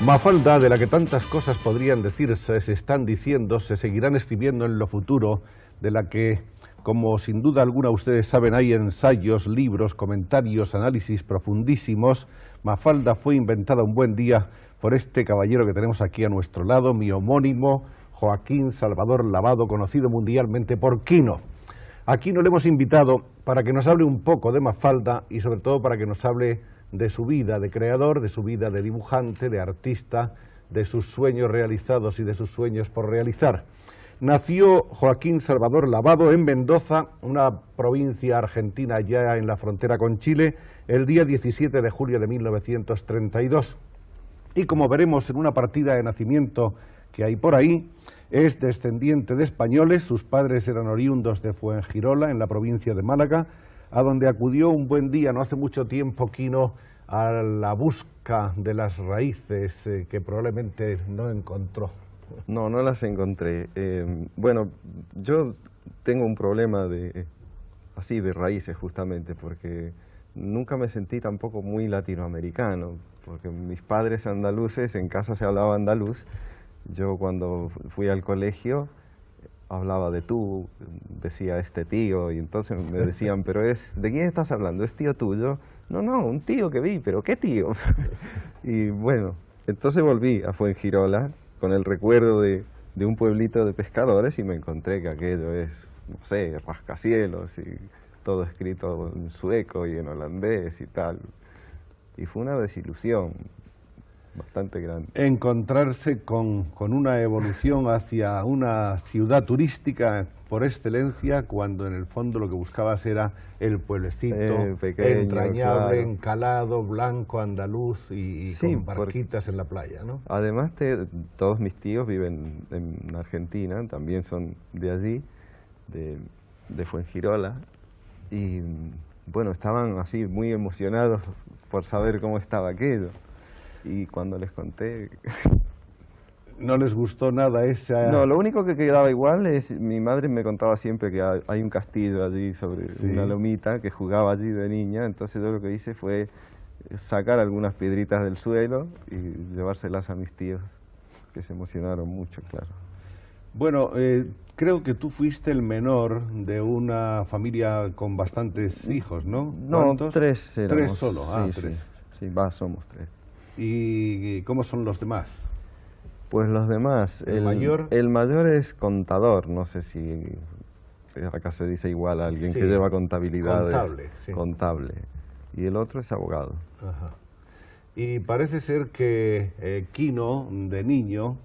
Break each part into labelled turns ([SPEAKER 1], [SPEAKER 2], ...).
[SPEAKER 1] Mafalda, de la que tantas cosas podrían decirse, se están diciendo, se seguirán escribiendo en lo futuro, de la que, como sin duda alguna ustedes saben, hay ensayos, libros, comentarios, análisis profundísimos. Mafalda fue inventada un buen día por este caballero que tenemos aquí a nuestro lado, mi homónimo, Joaquín Salvador Lavado, conocido mundialmente por Quino. A Quino le hemos invitado para que nos hable un poco de Mafalda y sobre todo para que nos hable de su vida de creador, de su vida de dibujante, de artista, de sus sueños realizados y de sus sueños por realizar. Nació Joaquín Salvador Lavado en Mendoza, una provincia argentina ya en la frontera con Chile, el día 17 de julio de 1932. Y como veremos en una partida de nacimiento que hay por ahí, es descendiente de españoles. Sus padres eran oriundos de Fuengirola, en la provincia de Málaga, a donde acudió un buen día, no hace mucho tiempo, Quino, a la busca de las raíces que probablemente no encontró.
[SPEAKER 2] No, no las encontré. Bueno, yo tengo un problema así de raíces justamente, porque nunca me sentí tampoco muy latinoamericano, porque mis padres andaluces, en casa se hablaba andaluz. Yo cuando fui al colegio hablaba de tú, decía este tío, y entonces me decían, pero ¿de quién estás hablando? ¿Es tío tuyo? No, no, un tío que vi, pero ¿qué tío? Y bueno, entonces volví a Fuengirola con el recuerdo de un pueblito de pescadores y me encontré que aquello es, no sé, rascacielos y todo escrito en sueco y en holandés y tal. Y fue una desilusión bastante grande.
[SPEAKER 1] Encontrarse con una evolución hacia una ciudad turística por excelencia, cuando en el fondo lo que buscabas era el pueblecito
[SPEAKER 2] pequeño,
[SPEAKER 1] entrañable,
[SPEAKER 2] claro,
[SPEAKER 1] encalado, blanco, andaluz y
[SPEAKER 2] sí,
[SPEAKER 1] con barquitas en la playa, ¿no?
[SPEAKER 2] Además, todos mis tíos viven en Argentina, también son de allí, de Fuengirola, y bueno, estaban así muy emocionados por saber cómo estaba aquello. Y cuando les conté...
[SPEAKER 1] ¿No les gustó nada esa...?
[SPEAKER 2] No, lo único que quedaba igual es... Mi madre me contaba siempre que hay un castillo allí sobre una lomita, que jugaba allí de niña. Entonces yo lo que hice fue sacar algunas piedritas del suelo y llevárselas a mis tíos, que se emocionaron mucho, claro.
[SPEAKER 1] Bueno, creo que tú fuiste el menor de una familia con bastantes hijos, ¿no?
[SPEAKER 2] No,
[SPEAKER 1] ¿Cuántos?
[SPEAKER 2] tres éramos.
[SPEAKER 1] Tres solo,
[SPEAKER 2] sí,
[SPEAKER 1] tres.
[SPEAKER 2] Sí, somos tres.
[SPEAKER 1] ¿Y cómo son los demás?
[SPEAKER 2] Pues los demás,
[SPEAKER 1] ¿El mayor?
[SPEAKER 2] El mayor es contador, no sé si acá se dice igual a alguien que lleva contabilidades.
[SPEAKER 1] Contable, sí.
[SPEAKER 2] Contable. Y el otro es abogado.
[SPEAKER 1] Ajá. Y parece ser que Quino, de niño,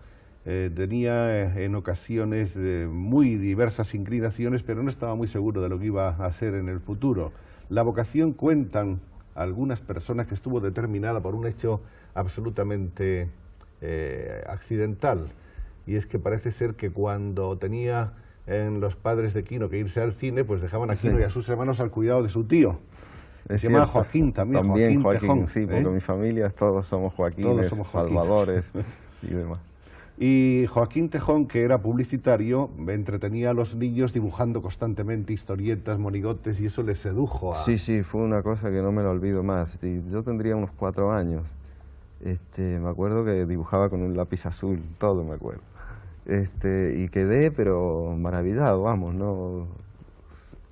[SPEAKER 1] tenía en ocasiones muy diversas inclinaciones, pero no estaba muy seguro de lo que iba a hacer en el futuro. La vocación, cuentan algunas personas, que estuvo determinada por un hecho absolutamente accidental, y es que parece ser que cuando tenía en los padres de Quino que irse al cine, pues dejaban a Quino y a sus hermanos al cuidado de su tío. Se llama Joaquín también, Joaquín Tejón,
[SPEAKER 2] sí, porque mi familia todos somos Joaquines, Salvadores y demás.
[SPEAKER 1] Y Joaquín Tejón, que era publicitario, entretenía a los niños dibujando constantemente historietas, monigotes, y eso les sedujo a...
[SPEAKER 2] Sí, fue una cosa que no me la olvido más. Yo tendría unos 4 años. Me acuerdo que dibujaba con un lápiz azul, todo me acuerdo. Y quedé, pero maravillado, vamos, ¿no?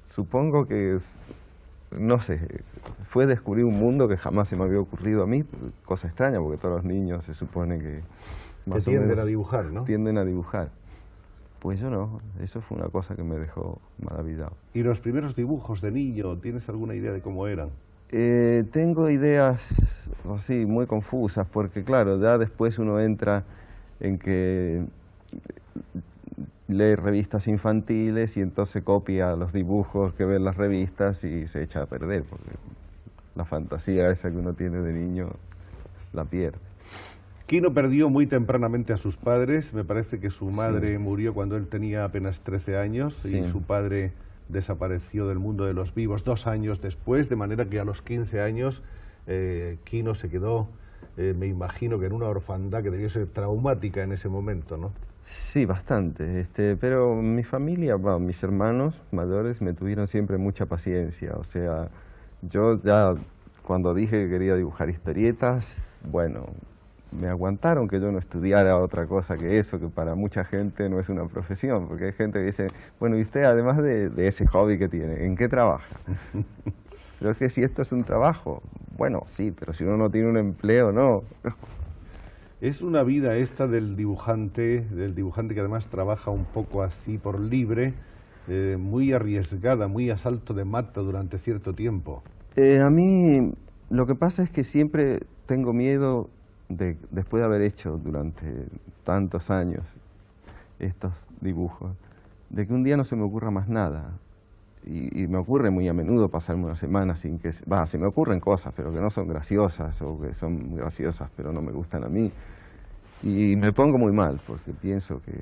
[SPEAKER 2] Supongo que, no sé, fue descubrir un mundo que jamás se me había ocurrido a mí, cosa extraña, porque todos los niños se supone que más o menos
[SPEAKER 1] tienden a dibujar, ¿no?
[SPEAKER 2] Tienden a dibujar. Pues yo no, eso fue una cosa que me dejó maravillado.
[SPEAKER 1] ¿Y los primeros dibujos de niño, tienes alguna idea de cómo eran?
[SPEAKER 2] Tengo ideas así muy confusas, porque claro, ya después uno entra en que lee revistas infantiles y entonces copia los dibujos que ve en las revistas y se echa a perder, porque la fantasía esa que uno tiene de niño la pierde.
[SPEAKER 1] Quino perdió muy tempranamente a sus padres. Me parece que su madre murió cuando él tenía apenas 13 años y su padre desapareció del mundo de los vivos 2 años después, de manera que a los 15 años Quino se quedó, me imagino que en una orfandad que debió ser traumática en ese momento, ¿no?
[SPEAKER 2] Sí, bastante, pero mi familia, mis hermanos mayores me tuvieron siempre mucha paciencia. O sea, yo ya cuando dije que quería dibujar historietas, bueno, me aguantaron que yo no estudiara otra cosa que eso, que para mucha gente no es una profesión, porque hay gente que dice, bueno, y usted además de ese hobby que tiene, ¿en qué trabaja? Pero es que si esto es un trabajo, bueno, sí, pero si uno no tiene un empleo, no.
[SPEAKER 1] Es una vida esta del dibujante que además trabaja un poco así por libre, muy arriesgada, muy a salto de mata durante cierto tiempo.
[SPEAKER 2] A mí lo que pasa es que siempre tengo miedo, después de haber hecho durante tantos años estos dibujos, de que un día no se me ocurra más nada. Y me ocurre muy a menudo pasarme una semana sin que... se me ocurren cosas, pero que no son graciosas, o que son graciosas pero no me gustan a mí. Y me pongo muy mal, porque pienso que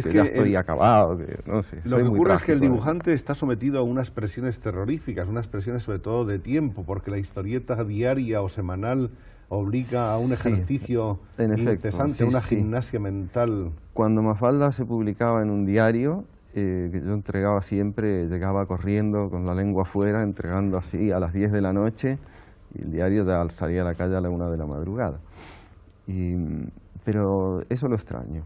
[SPEAKER 2] ya estoy acabado, que no sé.
[SPEAKER 1] Lo que ocurre es que el dibujante está sometido a unas presiones terroríficas, unas presiones sobre todo de tiempo, porque la historieta diaria o semanal obliga a un ejercicio incesante, una gimnasia mental.
[SPEAKER 2] Cuando Mafalda se publicaba en un diario, que yo entregaba siempre, llegaba corriendo con la lengua afuera, entregando así a las 10 de la noche, y el diario ya salía a la calle a la 1 de la madrugada. Pero eso lo extraño.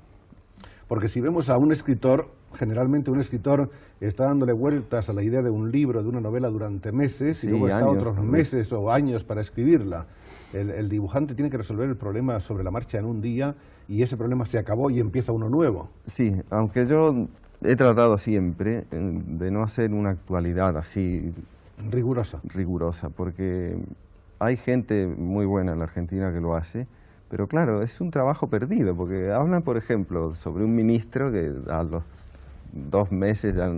[SPEAKER 1] Porque si vemos a un escritor, generalmente un escritor está dándole vueltas a la idea de un libro, de una novela durante meses,
[SPEAKER 2] sí,
[SPEAKER 1] y luego está otros meses o años para escribirla. El dibujante tiene que resolver el problema sobre la marcha en un día, y ese problema se acabó y empieza uno nuevo.
[SPEAKER 2] Sí, aunque yo he tratado siempre de no hacer una actualidad así rigurosa, porque hay gente muy buena en la Argentina que lo hace, pero claro, es un trabajo perdido, porque hablan, por ejemplo, sobre un ministro que a los 2 meses ya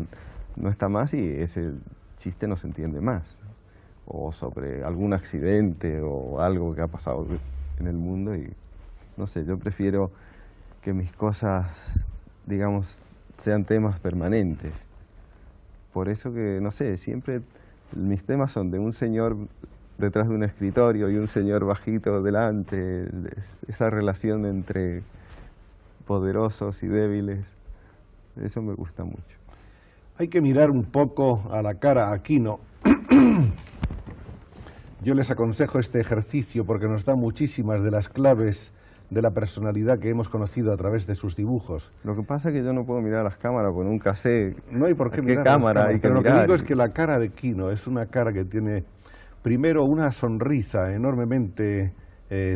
[SPEAKER 2] no está más y ese chiste no se entiende más, o sobre algún accidente o algo que ha pasado en el mundo, y no sé, yo prefiero que mis cosas, digamos, sean temas permanentes. Por eso que, no sé, siempre mis temas son de un señor detrás de un escritorio y un señor bajito delante, esa relación entre poderosos y débiles, eso me gusta mucho.
[SPEAKER 1] Hay que mirar un poco a la cara a Quino. Yo les aconsejo este ejercicio porque nos da muchísimas de las claves de la personalidad que hemos conocido a través de sus dibujos.
[SPEAKER 2] Lo que pasa es que yo no puedo mirar las cámaras, porque nunca sé
[SPEAKER 1] no hay por qué mirar
[SPEAKER 2] cámara hay que
[SPEAKER 1] pero
[SPEAKER 2] mirar.
[SPEAKER 1] Lo que digo es que la cara de Quino es una cara que tiene, primero, una sonrisa enormemente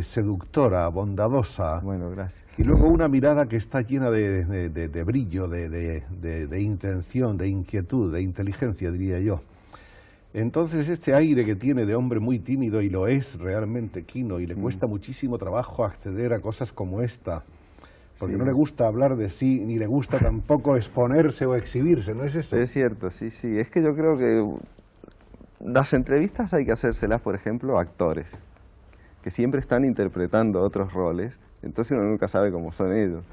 [SPEAKER 1] seductora, bondadosa.
[SPEAKER 2] Bueno, gracias.
[SPEAKER 1] Y luego una mirada que está llena de brillo, de intención, de inquietud, de inteligencia, diría yo. Entonces este aire que tiene de hombre muy tímido, y lo es realmente Quino, y le cuesta muchísimo trabajo acceder a cosas como esta, porque no le gusta hablar de sí, ni le gusta tampoco exponerse o exhibirse, ¿no es eso?
[SPEAKER 2] Es cierto, sí, sí. Es que yo creo que las entrevistas hay que hacérselas, por ejemplo, a actores, que siempre están interpretando otros roles, entonces uno nunca sabe cómo son ellos.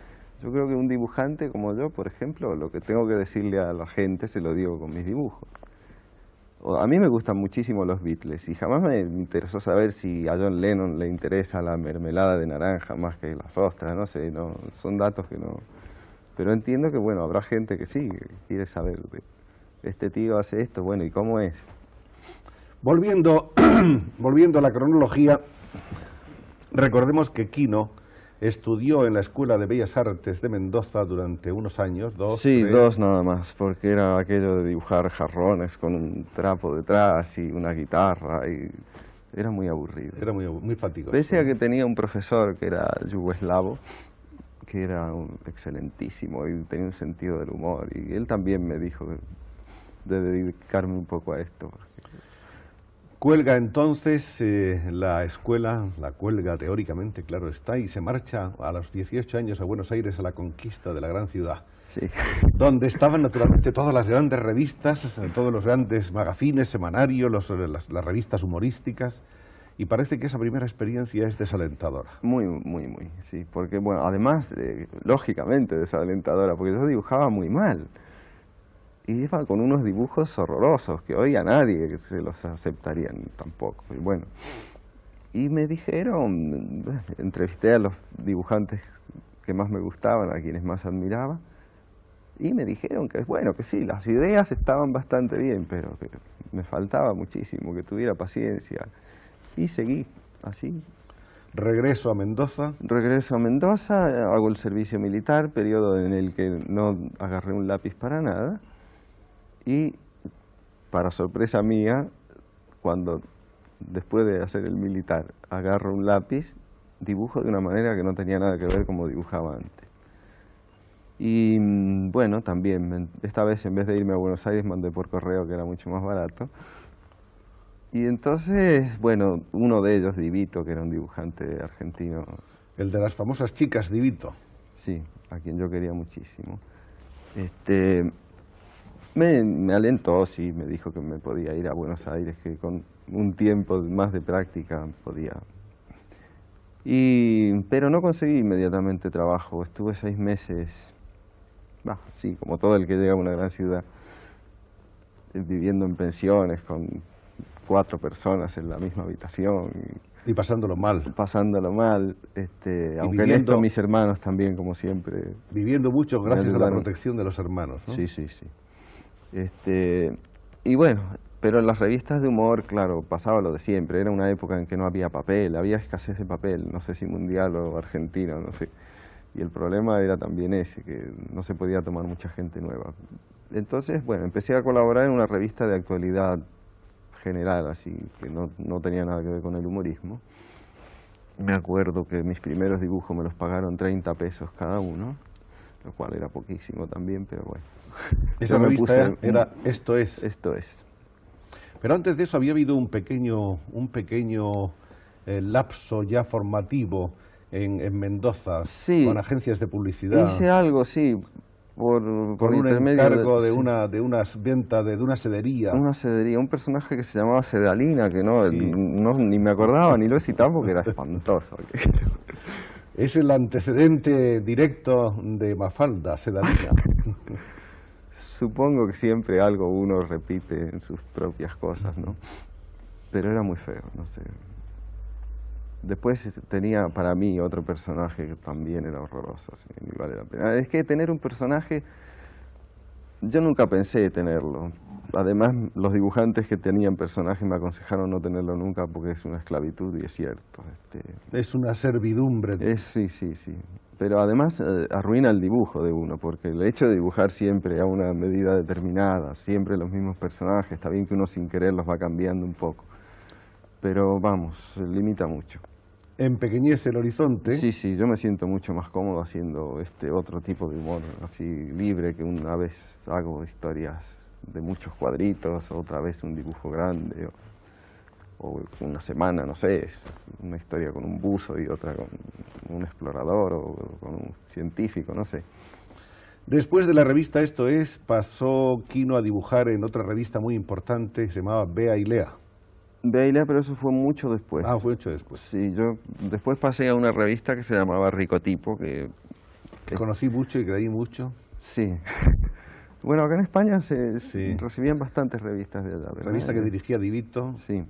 [SPEAKER 2] Yo creo que un dibujante como yo, por ejemplo, lo que tengo que decirle a la gente se lo digo con mis dibujos. A mí me gustan muchísimo los Beatles y jamás me interesó saber si a John Lennon le interesa la mermelada de naranja más que las ostras, no sé, no, son datos que no... Pero entiendo que, bueno, habrá gente que sí, que quiere saber, este tío hace esto, bueno, ¿y cómo es?
[SPEAKER 1] Volviendo a la cronología, recordemos que Quino estudió en la Escuela de Bellas Artes de Mendoza durante unos años, 2,
[SPEAKER 2] Sí,
[SPEAKER 1] 3...
[SPEAKER 2] 2 nada más, porque era aquello de dibujar jarrones con un trapo detrás y una guitarra, y era muy aburrido.
[SPEAKER 1] Era muy fatigoso.
[SPEAKER 2] Pese a que tenía un profesor que era yugoslavo, que era excelentísimo y tenía un sentido del humor, y él también me dijo de dedicarme un poco a esto.
[SPEAKER 1] Cuelga entonces la escuela, la cuelga teóricamente, claro está, y se marcha a los 18 años a Buenos Aires a la conquista de la gran ciudad.
[SPEAKER 2] Sí.
[SPEAKER 1] Donde estaban naturalmente todas las grandes revistas, todos los grandes magazines, semanarios, las revistas humorísticas, y parece que esa primera experiencia es desalentadora.
[SPEAKER 2] Muy, sí, porque bueno, además, lógicamente desalentadora, porque yo dibujaba muy mal. Y iba con unos dibujos horrorosos que hoy a nadie se los aceptarían tampoco. Y bueno, y me dijeron, entrevisté a los dibujantes que más me gustaban, a quienes más admiraba, y me dijeron que bueno, que sí, las ideas estaban bastante bien, pero que me faltaba muchísimo, que tuviera paciencia. Y seguí así.
[SPEAKER 1] Regreso a Mendoza.
[SPEAKER 2] Regreso a Mendoza, hago el servicio militar, periodo en el que no agarré un lápiz para nada. Y, para sorpresa mía, cuando después de hacer el militar agarro un lápiz, dibujo de una manera que no tenía nada que ver como dibujaba antes. Y bueno, también, esta vez en vez de irme a Buenos Aires mandé por correo, que era mucho más barato. Y entonces, bueno, uno de ellos, Divito, que era un dibujante argentino.
[SPEAKER 1] El de las famosas chicas, Divito.
[SPEAKER 2] Sí, a quien yo quería muchísimo. Me alentó, sí, me dijo que me podía ir a Buenos Aires, que con un tiempo más de práctica podía. Pero no conseguí inmediatamente trabajo, estuve 6 meses, sí, como todo el que llega a una gran ciudad, viviendo en pensiones con 4 personas en la misma habitación.
[SPEAKER 1] Y pasándolo mal.
[SPEAKER 2] Pasándolo mal, aunque en esto mis hermanos también, como siempre.
[SPEAKER 1] Viviendo mucho gracias a la protección de los hermanos, ¿no?
[SPEAKER 2] Sí, sí, sí. Y bueno, pero en las revistas de humor, claro, pasaba lo de siempre. Era una época en que no había papel, había escasez de papel, no sé si mundial o argentino, no sé. Y el problema era también ese, que no se podía tomar mucha gente nueva. Entonces, bueno, empecé a colaborar en una revista de actualidad general, así, que no tenía nada que ver con el humorismo. Me acuerdo que mis primeros dibujos me los pagaron 30 pesos cada uno, lo cual era poquísimo también, pero bueno.
[SPEAKER 1] Esa revista era Esto es.
[SPEAKER 2] Esto es.
[SPEAKER 1] Pero antes de eso había habido un pequeño lapso ya formativo en Mendoza,
[SPEAKER 2] sí,
[SPEAKER 1] con agencias de publicidad.
[SPEAKER 2] Hice algo, sí, por
[SPEAKER 1] un encargo de una venta de una sedería.
[SPEAKER 2] Una sedería, un personaje que se llamaba Sedalina, que ni me acordaba ni lo citaba porque era espantoso.
[SPEAKER 1] Es el antecedente directo de Mafalda, Sedalina.
[SPEAKER 2] Supongo que siempre algo uno repite en sus propias cosas, ¿no? Pero era muy feo, no sé. Después tenía para mí otro personaje que también era horroroso, así que ni vale la pena. Es que tener un personaje, yo nunca pensé tenerlo. Además, los dibujantes que tenían personajes me aconsejaron no tenerlo nunca porque es una esclavitud, y es cierto.
[SPEAKER 1] Es una servidumbre.
[SPEAKER 2] Sí, sí, sí. Pero además arruina el dibujo de uno, porque el hecho de dibujar siempre a una medida determinada, siempre los mismos personajes, está bien que uno sin querer los va cambiando un poco, pero vamos, limita mucho.
[SPEAKER 1] Empequeñece el horizonte.
[SPEAKER 2] Sí, sí, yo me siento mucho más cómodo haciendo otro tipo de humor, así libre, que una vez hago historias de muchos cuadritos, otra vez un dibujo grande, o una semana, no sé, es una historia con un buzo y otra con un explorador o con un científico, no sé.
[SPEAKER 1] Después de la revista Esto es, pasó Quino a dibujar en otra revista muy importante que se llamaba Bea y Lea.
[SPEAKER 2] Bea y Lea, pero eso fue mucho después.
[SPEAKER 1] Ah, fue mucho después.
[SPEAKER 2] Sí, yo después pasé a una revista que se llamaba Ricotipo, que
[SPEAKER 1] conocí mucho y creí mucho.
[SPEAKER 2] Sí. Bueno, acá en España se recibían bastantes revistas de allá.
[SPEAKER 1] Revista que dirigía Divito.
[SPEAKER 2] Sí.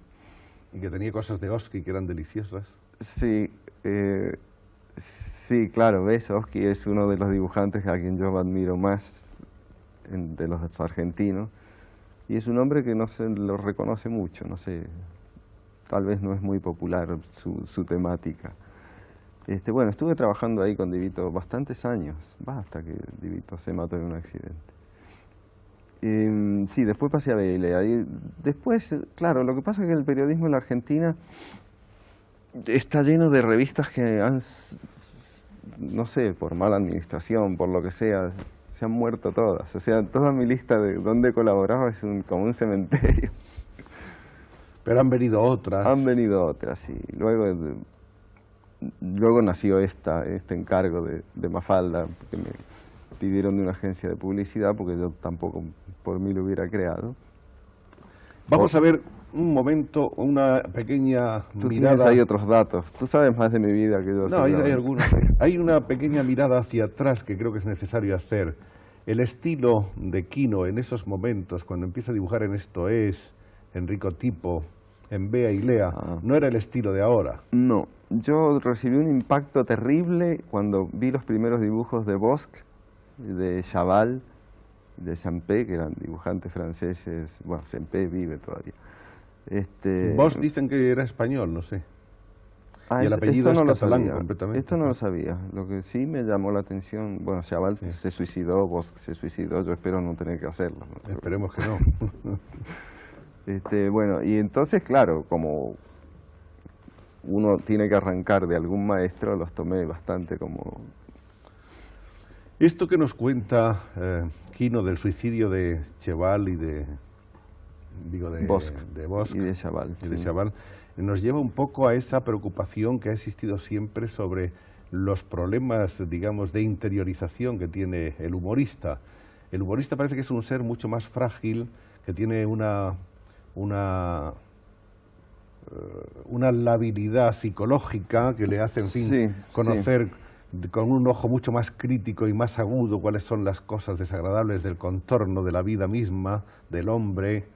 [SPEAKER 1] Y que tenía cosas de Oski que eran deliciosas.
[SPEAKER 2] Sí, sí, claro, ves, Oski es uno de los dibujantes a quien yo admiro más de los argentinos. Y es un hombre que no se lo reconoce mucho, no sé, tal vez no es muy popular su temática. Bueno, estuve trabajando ahí con Divito bastantes años, hasta que Divito se mató en un accidente. Sí, después pasé a Bea y Lea. Y después, claro, lo que pasa es que el periodismo en la Argentina está lleno de revistas que han, no sé, por mala administración, por lo que sea, se han muerto todas. O sea, toda mi lista de dónde colaboraba es como un cementerio.
[SPEAKER 1] Pero han venido otras.
[SPEAKER 2] Han venido otras, sí. Luego nació este encargo de Mafalda, que me pidieron de una agencia de publicidad, porque yo tampoco por mí lo hubiera creado.
[SPEAKER 1] Vamos a ver un momento, una pequeña mirada.
[SPEAKER 2] Hay otros datos. Tú sabes más de mi vida que yo.
[SPEAKER 1] No, hay algunos. Hay una pequeña mirada hacia atrás que creo que es necesario hacer. El estilo de Quino en esos momentos, cuando empieza a dibujar en Esto es, en Ricotipo, en Bea y Lea, no era el estilo de ahora.
[SPEAKER 2] No, yo recibí un impacto terrible cuando vi los primeros dibujos de Bosc, de Chaval, de Sampé, que eran dibujantes franceses. Bueno, Sampé vive todavía.
[SPEAKER 1] Vos dicen que era español, no sé. Y el apellido es
[SPEAKER 2] esto no lo
[SPEAKER 1] catalán
[SPEAKER 2] sabía.
[SPEAKER 1] completamente.
[SPEAKER 2] Esto no lo sabía. Lo que sí me llamó la atención, bueno, Chaval
[SPEAKER 1] Sí.
[SPEAKER 2] se suicidó, vos se suicidó, yo espero no tener que hacerlo, ¿no?
[SPEAKER 1] Esperemos que no.
[SPEAKER 2] Bueno, y entonces, claro, como uno tiene que arrancar de algún maestro, los tomé bastante como...
[SPEAKER 1] Esto que nos cuenta Quino del suicidio de Cheval y de
[SPEAKER 2] Bosch.
[SPEAKER 1] de Bosch
[SPEAKER 2] Y de Chaval.
[SPEAKER 1] y de
[SPEAKER 2] sí.
[SPEAKER 1] Chaval, nos lleva un poco a esa preocupación que ha existido siempre sobre los problemas, digamos, de interiorización que tiene el humorista. El humorista parece que es un ser mucho más frágil, que tiene una labilidad psicológica que le hace, en fin,
[SPEAKER 2] Sí,
[SPEAKER 1] conocer con un ojo mucho más crítico y más agudo cuáles son las cosas desagradables del contorno de la vida misma, del hombre,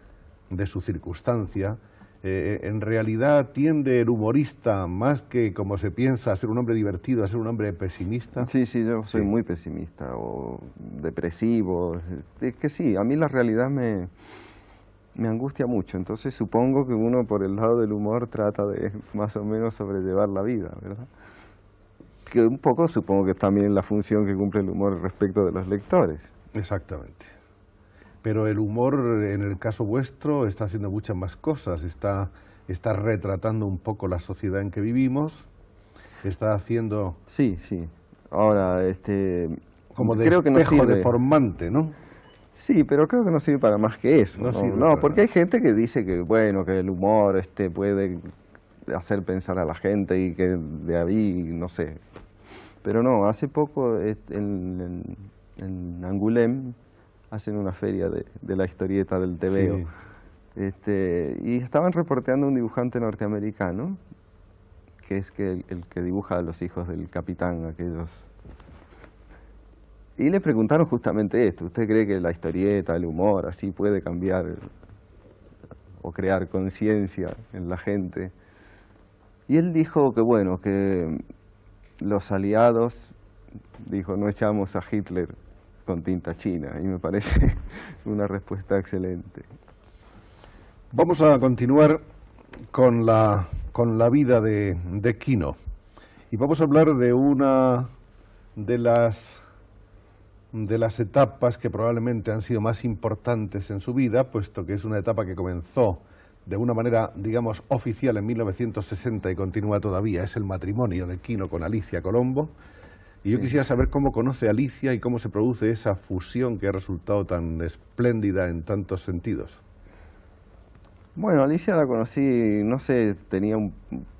[SPEAKER 1] de su circunstancia. En realidad tiende el humorista, más que como se piensa, a ser un hombre divertido, a ser un hombre pesimista.
[SPEAKER 2] Sí, yo soy
[SPEAKER 1] Sí.
[SPEAKER 2] muy pesimista o depresivo. Es que sí, a mí la realidad me angustia mucho. Entonces supongo que uno por el lado del humor trata de más o menos sobrellevar la vida, ¿verdad? Que un poco supongo que es también la función que cumple el humor respecto de los lectores.
[SPEAKER 1] Exactamente. Pero el humor, en el caso vuestro, está haciendo muchas más cosas. Está retratando un poco la sociedad en que vivimos. Está haciendo
[SPEAKER 2] Sí. Ahora,
[SPEAKER 1] como de
[SPEAKER 2] creo que no
[SPEAKER 1] espejo
[SPEAKER 2] sirve.
[SPEAKER 1] deformante, ¿no?
[SPEAKER 2] Sí, pero creo que no sirve para más que eso.
[SPEAKER 1] No sirve
[SPEAKER 2] No,
[SPEAKER 1] para
[SPEAKER 2] porque
[SPEAKER 1] nada.
[SPEAKER 2] hay gente que dice que, bueno, que el humor puede hacer pensar a la gente y que de ahí, no sé. Pero no, hace poco en Angoulême hacen una feria de la historieta del TVO.
[SPEAKER 1] Sí.
[SPEAKER 2] Y estaban reporteando un dibujante norteamericano, que es el que dibuja a los hijos del capitán, aquellos. Y le preguntaron justamente esto: ¿usted cree que la historieta, el humor, así puede cambiar o crear conciencia en la gente? Y él dijo que bueno, que los aliados, dijo, no echamos a Hitler con tinta china, y me parece una respuesta excelente.
[SPEAKER 1] Vamos a continuar con la vida de Quino. Y vamos a hablar de una de las etapas que probablemente han sido más importantes en su vida, puesto que es una etapa que comenzó de una manera, digamos, oficial en 1960 y continúa todavía. Es el matrimonio de Quino con Alicia Colombo. Y yo quisiera saber cómo conoce a Alicia y cómo se produce esa fusión que ha resultado tan espléndida en tantos sentidos.
[SPEAKER 2] Bueno, Alicia la conocí, no sé, tenía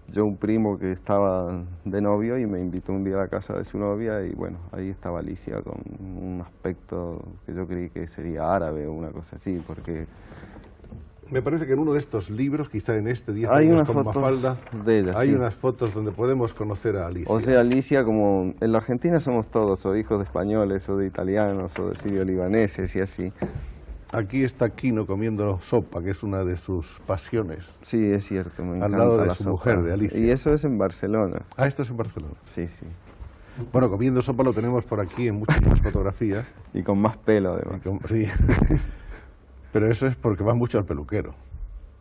[SPEAKER 2] yo un primo que estaba de novio y me invitó un día a la casa de su novia y bueno, ahí estaba Alicia con un aspecto que yo creí que sería árabe o una cosa así, porque...
[SPEAKER 1] Me parece que en uno de estos libros, quizá en este 10
[SPEAKER 2] Hay
[SPEAKER 1] años
[SPEAKER 2] unas
[SPEAKER 1] con
[SPEAKER 2] fotos
[SPEAKER 1] Mafalda,
[SPEAKER 2] de ella,
[SPEAKER 1] hay
[SPEAKER 2] sí.
[SPEAKER 1] unas fotos donde podemos conocer a Alicia.
[SPEAKER 2] O sea, Alicia, como en la Argentina somos todos, o hijos de españoles, o de italianos, o de sirio-libaneses y así.
[SPEAKER 1] Aquí está Quino comiendo sopa, que es una de sus pasiones.
[SPEAKER 2] Sí, es cierto, me
[SPEAKER 1] Al
[SPEAKER 2] encanta
[SPEAKER 1] lado de
[SPEAKER 2] la
[SPEAKER 1] su
[SPEAKER 2] sopa.
[SPEAKER 1] mujer, de Alicia.
[SPEAKER 2] Y eso es en Barcelona.
[SPEAKER 1] Ah, esto es en Barcelona.
[SPEAKER 2] Sí.
[SPEAKER 1] Bueno, comiendo sopa lo tenemos por aquí en muchas más fotografías.
[SPEAKER 2] Y con más pelo, además.
[SPEAKER 1] Sí. Pero eso es porque vas mucho al peluquero.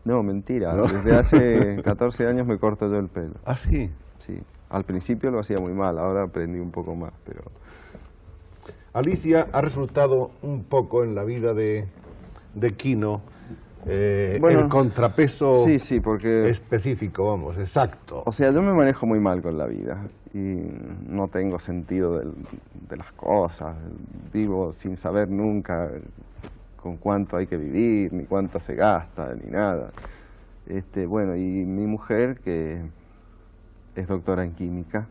[SPEAKER 2] No, mentira.
[SPEAKER 1] ¿No?
[SPEAKER 2] Desde hace 14 años me corto yo el pelo.
[SPEAKER 1] Ah, sí.
[SPEAKER 2] Sí. Al principio lo hacía muy mal, ahora aprendí un poco más, pero...
[SPEAKER 1] Alicia ha resultado un poco en la vida de Quino
[SPEAKER 2] Bueno,
[SPEAKER 1] el contrapeso
[SPEAKER 2] sí, porque...
[SPEAKER 1] específico, vamos, exacto.
[SPEAKER 2] O sea, yo me manejo muy mal con la vida y no tengo sentido de las cosas. Vivo sin saber nunca con cuánto hay que vivir, ni cuánto se gasta, ni nada. Bueno, y mi mujer, que es doctora en química,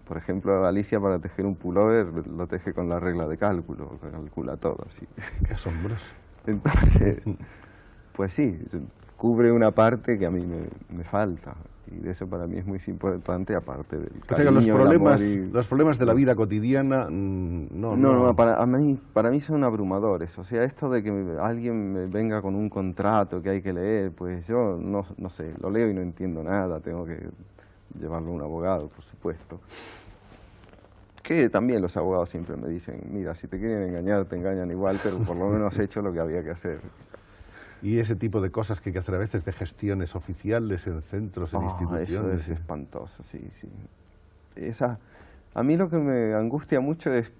[SPEAKER 2] por ejemplo, Alicia para tejer un pullover lo teje con la regla de cálculo, calcula todo, sí.
[SPEAKER 1] Qué asombroso.
[SPEAKER 2] Entonces, pues sí, cubre una parte que a mí me falta. Y de eso para mí es muy importante, aparte del
[SPEAKER 1] O sea que
[SPEAKER 2] cariño,
[SPEAKER 1] los problemas de la vida cotidiana no.
[SPEAKER 2] Para mí son abrumadores. O sea, esto de que alguien me venga con un contrato que hay que leer, pues yo no sé, lo leo y no entiendo nada, tengo que llevarlo a un abogado, por supuesto. Que también los abogados siempre me dicen, mira, si te quieren engañar, te engañan igual, pero por lo menos has hecho lo que había que hacer.
[SPEAKER 1] Y ese tipo de cosas que hay que hacer a veces de gestiones oficiales en centros, en instituciones.
[SPEAKER 2] Eso es espantoso, sí, sí. A mí lo que me angustia mucho es,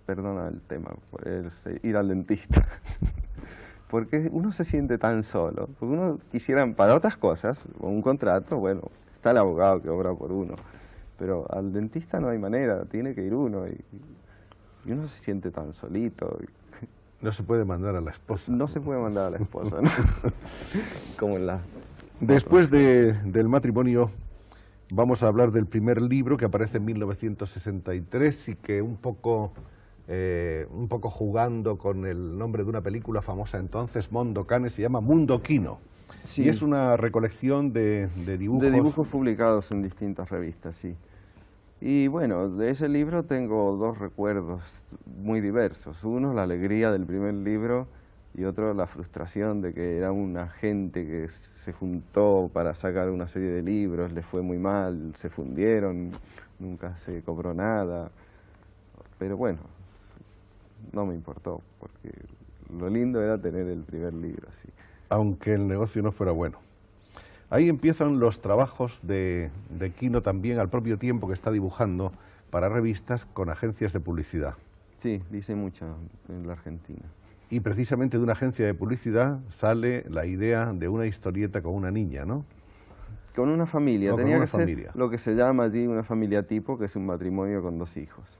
[SPEAKER 2] perdona el tema, es ir al dentista. Porque uno se siente tan solo. Porque uno quisiera, para otras cosas, un contrato, bueno, está el abogado que obra por uno. Pero al dentista no hay manera, tiene que ir uno. Y uno se siente tan solito.
[SPEAKER 1] No se puede mandar a la esposa.
[SPEAKER 2] No se puede mandar a la esposa, ¿no? Como en la...
[SPEAKER 1] Después del matrimonio, vamos a hablar del primer libro que aparece en 1963 y que un poco jugando con el nombre de una película famosa entonces, Mondo Cane, se llama Mundo Quino. Sí. Y es una recolección de dibujos.
[SPEAKER 2] De dibujos publicados en distintas revistas, sí. Y bueno, de ese libro tengo dos recuerdos muy diversos. Uno, la alegría del primer libro, y otro, la frustración de que era una gente que se juntó para sacar una serie de libros, les fue muy mal, se fundieron, nunca se cobró nada. Pero bueno, no me importó, porque lo lindo era tener el primer libro, sí.
[SPEAKER 1] Aunque el negocio no fuera bueno. Ahí empiezan los trabajos de Quino también al propio tiempo que está dibujando para revistas con agencias de publicidad.
[SPEAKER 2] Sí, dice mucho en la Argentina.
[SPEAKER 1] Y precisamente de una agencia de publicidad sale la idea de una historieta con una niña, ¿no?
[SPEAKER 2] Con una familia.
[SPEAKER 1] No,
[SPEAKER 2] tenía
[SPEAKER 1] con una
[SPEAKER 2] que
[SPEAKER 1] familia.
[SPEAKER 2] ser lo que se llama allí una familia tipo, que es un matrimonio con 2 hijos,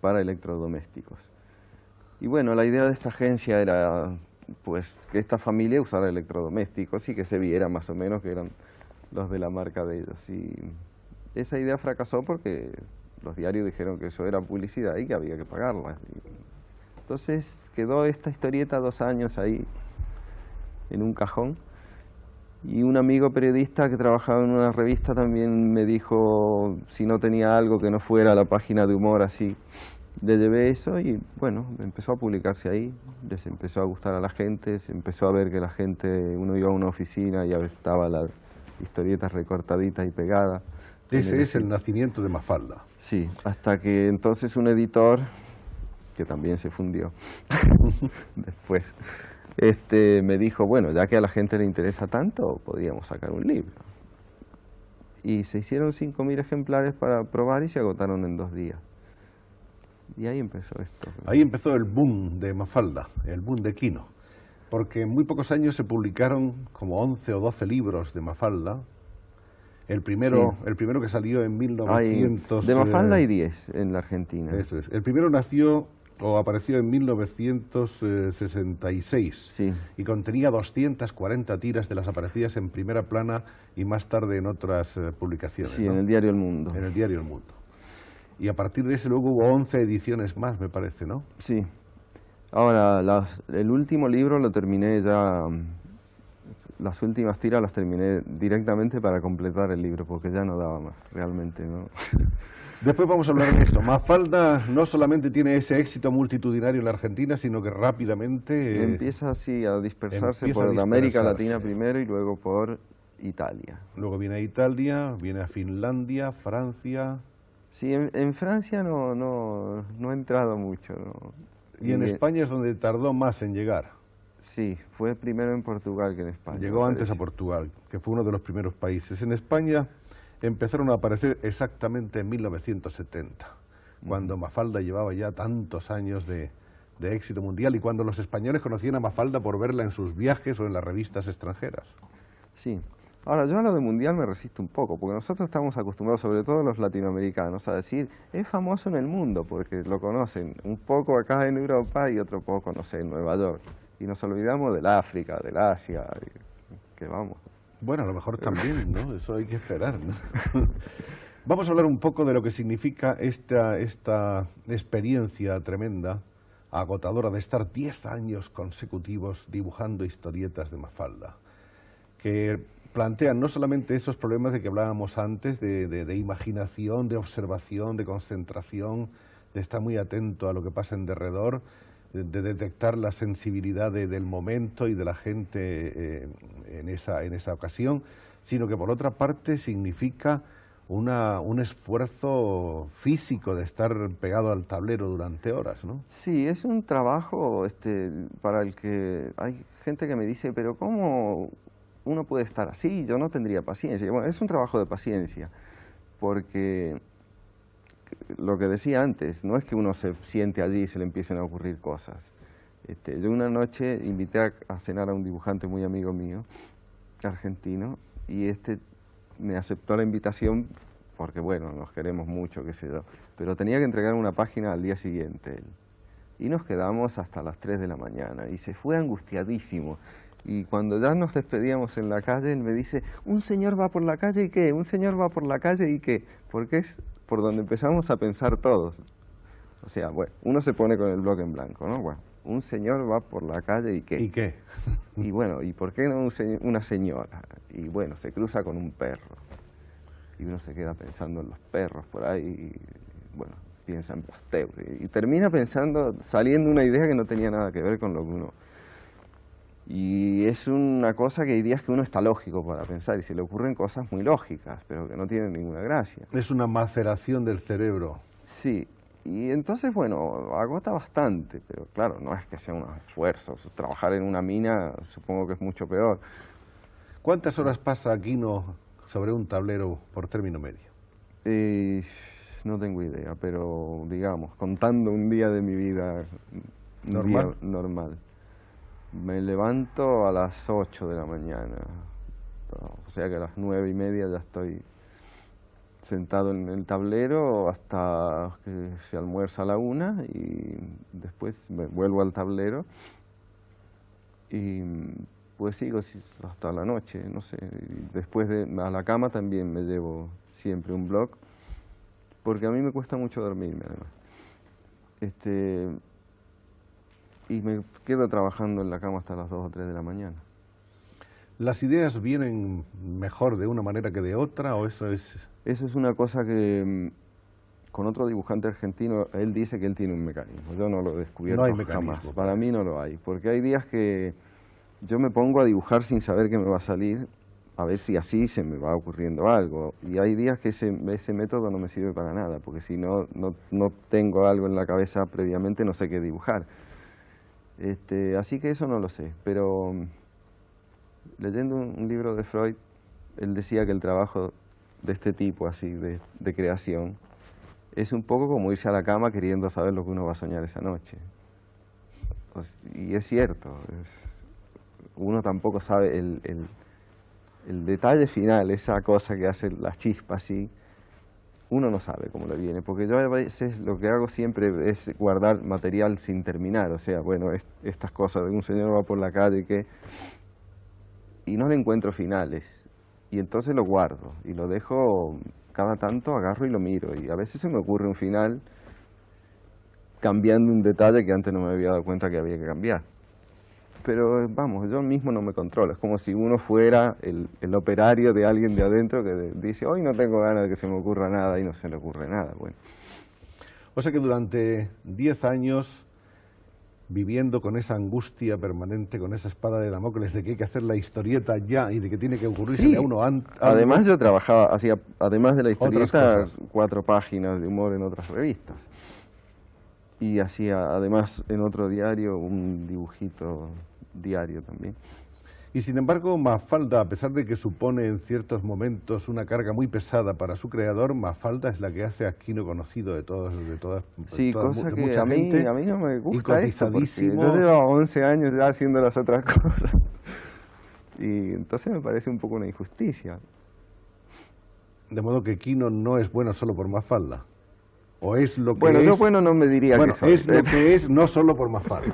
[SPEAKER 2] para electrodomésticos. Y bueno, la idea de esta agencia era pues que esta familia usara electrodomésticos y que se viera más o menos que eran los de la marca de ellos. Y esa idea fracasó porque los diarios dijeron que eso era publicidad y que había que pagarla. Entonces quedó esta historieta 2 años ahí en un cajón. Y un amigo periodista que trabajaba en una revista también me dijo si no tenía algo que no fuera la página de humor así. Le llevé eso y bueno, empezó a publicarse ahí, les empezó a gustar a la gente, se empezó a ver que la gente, uno iba a una oficina y estaba la historieta recortadita y pegada.
[SPEAKER 1] Ese es el nacimiento de Mafalda.
[SPEAKER 2] Sí, hasta que entonces un editor, que también se fundió después, me dijo, bueno, ya que a la gente le interesa tanto, podríamos sacar un libro. Y se hicieron 5.000 ejemplares para probar y se agotaron en 2 días. Y ahí empezó esto.
[SPEAKER 1] Ahí empezó el boom de Mafalda, el boom de Quino, porque en muy pocos años se publicaron como 11 o 12 libros de Mafalda. El primero que salió en 1900...
[SPEAKER 2] de Mafalda hay 10 en la Argentina.
[SPEAKER 1] Eso es. El primero nació o apareció en 1966
[SPEAKER 2] sí.
[SPEAKER 1] Y contenía 240 tiras de las aparecidas en Primera Plana y más tarde en otras publicaciones.
[SPEAKER 2] Sí,
[SPEAKER 1] ¿no?
[SPEAKER 2] En el diario El Mundo.
[SPEAKER 1] En el diario El Mundo. Y a partir de ese luego hubo 11 ediciones más, me parece, ¿no?
[SPEAKER 2] Sí. Ahora, el último libro lo terminé ya, las últimas tiras las terminé directamente para completar el libro, porque ya no daba más, realmente, ¿no?
[SPEAKER 1] Después vamos a hablar de eso. Mafalda no solamente tiene ese éxito multitudinario en la Argentina, sino que rápidamente...
[SPEAKER 2] empieza así a dispersarse por América Latina primero y luego por Italia.
[SPEAKER 1] Luego viene a Italia, viene a Finlandia, Francia...
[SPEAKER 2] Sí, en Francia no ha entrado mucho, ¿no?
[SPEAKER 1] Y en España es donde tardó más en llegar.
[SPEAKER 2] Sí, fue primero en Portugal que en España.
[SPEAKER 1] Llegó antes a Portugal, que fue uno de los primeros países. En España empezaron a aparecer exactamente en 1970, cuando Mafalda llevaba ya tantos años de éxito mundial y cuando los españoles conocían a Mafalda por verla en sus viajes o en las revistas extranjeras.
[SPEAKER 2] Sí. Ahora, yo a lo de mundial me resisto un poco, porque nosotros estamos acostumbrados, sobre todo los latinoamericanos, a decir, es famoso en el mundo, porque lo conocen un poco acá en Europa y otro poco, no sé, en Nueva York. Y nos olvidamos del África, del Asia, que vamos.
[SPEAKER 1] Bueno, a lo mejor también, ¿no? Eso hay que esperar, ¿no? Vamos a hablar un poco de lo que significa esta experiencia tremenda, agotadora, de estar 10 años consecutivos dibujando historietas de Mafalda, que plantean no solamente esos problemas de que hablábamos antes, de imaginación, de observación, de concentración, de estar muy atento a lo que pasa en derredor, de detectar la sensibilidad del momento y de la gente en esa ocasión, sino que por otra parte significa un esfuerzo físico de estar pegado al tablero durante horas, ¿no?
[SPEAKER 2] Sí, es un trabajo para el que hay gente que me dice, pero ¿cómo uno puede estar así? Yo no tendría paciencia. Bueno, es un trabajo de paciencia, porque lo que decía antes, no es que uno se siente allí y se le empiecen a ocurrir cosas. Yo una noche invité a cenar a un dibujante muy amigo mío, argentino, y me aceptó la invitación porque, bueno, nos queremos mucho, qué sé yo, pero tenía que entregar una página al día siguiente él. Y nos quedamos hasta las 3 de la mañana y se fue angustiadísimo. Y cuando ya nos despedíamos en la calle, él me dice, ¿un señor va por la calle y qué? ¿Un señor va por la calle y qué? Porque es por donde empezamos a pensar todos. O sea, bueno, uno se pone con el bloque en blanco, ¿no? Bueno, un señor va por la calle y qué.
[SPEAKER 1] ¿Y qué?
[SPEAKER 2] Y bueno, ¿y por qué no una señora? Y bueno, se cruza con un perro. Y uno se queda pensando en los perros por ahí, y bueno, piensa en Pasteur. Y termina pensando, saliendo una idea que no tenía nada que ver con lo que uno... Y es una cosa que hay días que uno está lógico para pensar, y se le ocurren cosas muy lógicas, pero que no tienen ninguna gracia.
[SPEAKER 1] Es una maceración del cerebro.
[SPEAKER 2] Sí, y entonces, bueno, agota bastante, pero claro, no es que sea un esfuerzo. Trabajar en una mina supongo que es mucho peor.
[SPEAKER 1] ¿Cuántas horas pasa Aquino sobre un tablero por término medio?
[SPEAKER 2] No tengo idea, pero digamos, contando un día de mi vida normal. Me levanto a las 8 de la mañana, o sea que a las 9:30 ya estoy sentado en el tablero hasta que se almuerza a la 1 y después me vuelvo al tablero y pues sigo hasta la noche, no sé. Después a la cama también me llevo siempre un blog, porque a mí me cuesta mucho dormirme además. Y me quedo trabajando en la cama hasta las 2 o 3 de la mañana.
[SPEAKER 1] ¿Las ideas vienen mejor de una manera que de otra o eso es...?
[SPEAKER 2] Eso es una cosa que con otro dibujante argentino, él dice que él tiene un mecanismo. Yo no lo he descubierto jamás. Para mí no lo hay, porque hay días que yo me pongo a dibujar sin saber qué me va a salir, a ver si así se me va ocurriendo algo. Y hay días que ese método no me sirve para nada, porque si no tengo algo en la cabeza previamente, no sé qué dibujar. Así que eso no lo sé, pero leyendo un libro de Freud, él decía que el trabajo de este tipo así de creación es un poco como irse a la cama queriendo saber lo que uno va a soñar esa noche. Y es cierto, uno tampoco sabe el detalle final, esa cosa que hace la chispa así, uno no sabe cómo le viene, porque yo a veces lo que hago siempre es guardar material sin terminar, o sea, bueno, estas cosas de un señor va por la calle y no le encuentro finales, y entonces lo guardo y lo dejo, cada tanto agarro y lo miro, y a veces se me ocurre un final cambiando un detalle que antes no me había dado cuenta que había que cambiar. Pero vamos, yo mismo no me controlo, es como si uno fuera el operario de alguien de adentro que dice, hoy no tengo ganas de que se me ocurra nada, y no se le ocurre nada. Bueno.
[SPEAKER 1] O sea que durante 10 años, viviendo con esa angustia permanente, con esa espada de Damocles de que hay que hacer la historieta ya y de que tiene que ocurrirse a uno antes.
[SPEAKER 2] Además yo trabajaba, hacía, además de la historieta, 4 páginas de humor en otras revistas. Y hacía además en otro diario un dibujito diario también.
[SPEAKER 1] Y sin embargo, Mafalda, a pesar de que supone en ciertos momentos una carga muy pesada para su creador, Mafalda es la que hace a Aquino conocido de todas
[SPEAKER 2] sí, cosa que
[SPEAKER 1] mucha
[SPEAKER 2] a mí no me gusta esto, porque yo llevo 11 años ya haciendo las otras cosas. Y entonces me parece un poco una injusticia.
[SPEAKER 1] De modo que Aquino no es bueno solo por Mafalda. ¿O es lo que
[SPEAKER 2] bueno,
[SPEAKER 1] es?
[SPEAKER 2] Yo bueno no me diría
[SPEAKER 1] bueno,
[SPEAKER 2] que soy.
[SPEAKER 1] Es lo que es, no solo por Mafalda.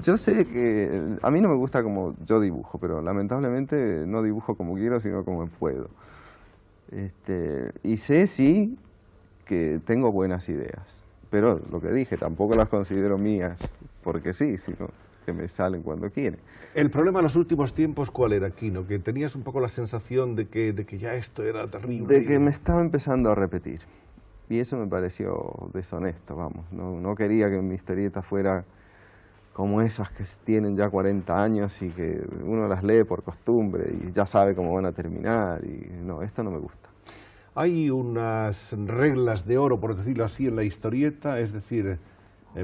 [SPEAKER 2] Yo sé que a mí no me gusta como yo dibujo, pero lamentablemente no dibujo como quiero, sino como puedo. Y sé, sí, que tengo buenas ideas, pero lo que dije, tampoco las considero mías porque sí, sino que me salen cuando quieren.
[SPEAKER 1] El problema en los últimos tiempos, ¿cuál era, Aquino? Que tenías un poco la sensación de que ya esto era terrible.
[SPEAKER 2] De que me estaba empezando a repetir. Y eso me pareció deshonesto, vamos. No quería que mi historieta fuera como esas que tienen ya 40 años y que uno las lee por costumbre y ya sabe cómo van a terminar. Y no, esto no me gusta.
[SPEAKER 1] Hay unas reglas de oro, por decirlo así, en la historieta, es decir,